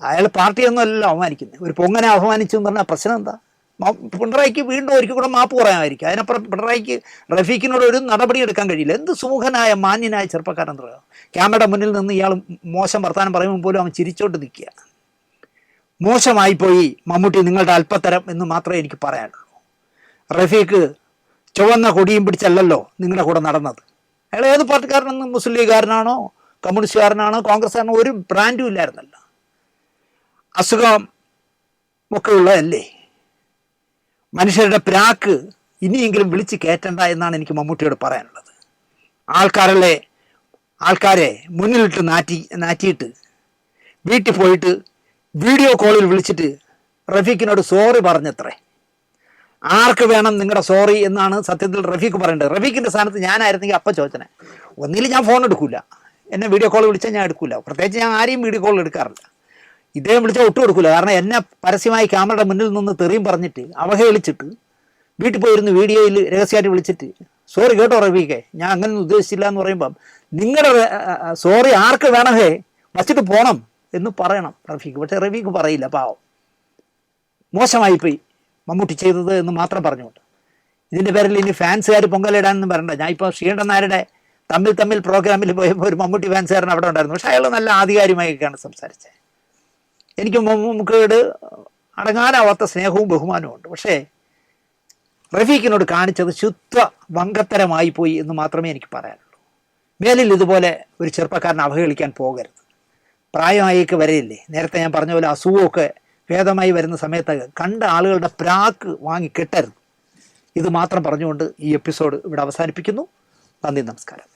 [SPEAKER 1] അയാൾ പാർട്ടിയൊന്നും അല്ലല്ലോ അവമാനിക്കുന്നത്. ഒരു പൊങ്ങനെ അപമാനിച്ചു എന്ന് പറഞ്ഞാൽ പ്രശ്നം എന്താ? പിണറായിക്ക് വീണ്ടും ഒരിക്കൽ കൂടെ മാപ്പ് പറയാമായിരിക്കും. അതിനപ്പുറം പിണറായിക്ക് റഫീഖിനോട് ഒരു നടപടി എടുക്കാൻ കഴിയില്ല. എന്ത് സുമുഖനായ മാന്യനായ ചെറുപ്പക്കാരൻ പറയാം. ക്യാമറയുടെ മുന്നിൽ നിന്ന് ഇയാൾ മോശം വർത്താനം പറയുമ്പോൾ പോലും അവൻ ചിരിച്ചോണ്ട് നിൽക്കുക. മോശമായിപ്പോയി മമ്മൂട്ടി, നിങ്ങളുടെ അല്പത്തരം എന്ന് മാത്രമേ എനിക്ക് പറയാനുള്ളൂ. റഫീഖ് ചുവന്ന കൊടിയും പിടിച്ചല്ലല്ലോ നിങ്ങളുടെ കൂടെ നടന്നത്. അയാൾ ഏത് പാർട്ടിക്കാരനെന്ന്, മുസ്ലിം ലീഗുകാരനാണോ കമ്മ്യൂണിസ്റ്റുകാരനാണോ കോൺഗ്രസ്സുകാരനോ ഒരു ബ്രാൻഡും ഇല്ലായിരുന്നല്ലോ. അസുഖം ഒക്കെ ഉള്ളതല്ലേ. മനുഷ്യരുടെ പ്രാക്ക് ഇനിയെങ്കിലും വിളിച്ച് കയറ്റണ്ട എന്നാണ് എനിക്ക് മമ്മൂട്ടിയോട് പറയാനുള്ളത്. ആൾക്കാരെ മുന്നിലിട്ട് നാറ്റിയിട്ട് വീട്ടിൽ പോയിട്ട് വീഡിയോ കോളിൽ വിളിച്ചിട്ട് റഫീഖിനോട് സോറി പറഞ്ഞത്രേ. ആർക്ക് വേണം നിങ്ങളുടെ സോറി എന്നാണ് സത്യത്തിൽ റഫീഖ് പറയേണ്ടത്. റഫീഖിൻ്റെ സ്ഥാനത്ത് ഞാനായിരുന്നെങ്കിൽ അപ്പം ചോദിച്ചനെ. ഒന്നിൽ ഞാൻ ഫോൺ എടുക്കില്ല, എന്നെ വീഡിയോ കോൾ വിളിച്ചാൽ ഞാൻ എടുക്കില്ല. പ്രത്യേകിച്ച് ഞാൻ ആരെയും വീഡിയോ കോൾ എടുക്കാറില്ല. ഇദ്ദേഹം വിളിച്ചാൽ ഒട്ടും എടുക്കില്ല. കാരണം എന്നെ പരസ്യമായി ക്യാമറയുടെ മുന്നിൽ നിന്ന് തെറിയും പറഞ്ഞിട്ട് അവഹേളിച്ചിട്ട് വീട്ടിൽ പോയിരുന്ന് വീഡിയോയിൽ രഹസ്യമായിട്ട് വിളിച്ചിട്ട് സോറി കേട്ടോ റഫീഖെ, ഞാൻ അങ്ങനെ ഉദ്ദേശിച്ചില്ല എന്ന് പറയുമ്പം നിങ്ങളുടെ സോറി ആർക്ക് വേണം വച്ചിട്ട് പോകണം എന്ന് പറയണം റഫീഖ്. പക്ഷേ റഫീഖ് പറയില്ല, പാവം. മോശമായിപ്പോയി മമ്മൂട്ടി ചെയ്തത് എന്ന് മാത്രം പറഞ്ഞുകൊണ്ട് ഇതിൻ്റെ പേരിൽ ഇനി ഫാൻസുകാർ പൊങ്കലിടാനൊന്നും വരണ്ട. ഞാൻ ഇപ്പോൾ ശ്രീകണ്ഠൻ നായരുടെ തമ്മിൽ പ്രോഗ്രാമിൽ പോയപ്പോൾ ഒരു മമ്മൂട്ടി ഫാൻസുകാരൻ അവിടെ ഉണ്ടായിരുന്നു. പക്ഷേ അയാൾ നല്ല ആധികാരികമായിട്ടാണ് സംസാരിച്ചത്. എനിക്ക് മമ്മൂക്കയോട് അടങ്ങാനാവാത്ത സ്നേഹവും ബഹുമാനവും ഉണ്ട്. പക്ഷേ റഫീഖിനോട് കാണിച്ചത് ശുദ്ധ വങ്കത്തരമായി പോയി എന്ന് മാത്രമേ എനിക്ക് പറയാനുള്ളൂ. മേലിൽ ഇതുപോലെ ഒരു ചെറുപ്പക്കാരനെ അവഹേളിക്കാൻ പോകരുത്. പ്രായമായേക്ക് വരെയില്ലേ. നേരത്തെ ഞാൻ പറഞ്ഞ പോലെ അസുഖമൊക്കെ ഭേദമായി വരുന്ന സമയത്ത് കണ്ട ആളുകളുടെ പ്രാക്ക് വാങ്ങി കെട്ടരുത്. ഇത് മാത്രം പറഞ്ഞുകൊണ്ട് ഈ എപ്പിസോഡ് ഇവിടെ അവസാനിപ്പിക്കുന്നു. നന്ദി, നമസ്കാരം.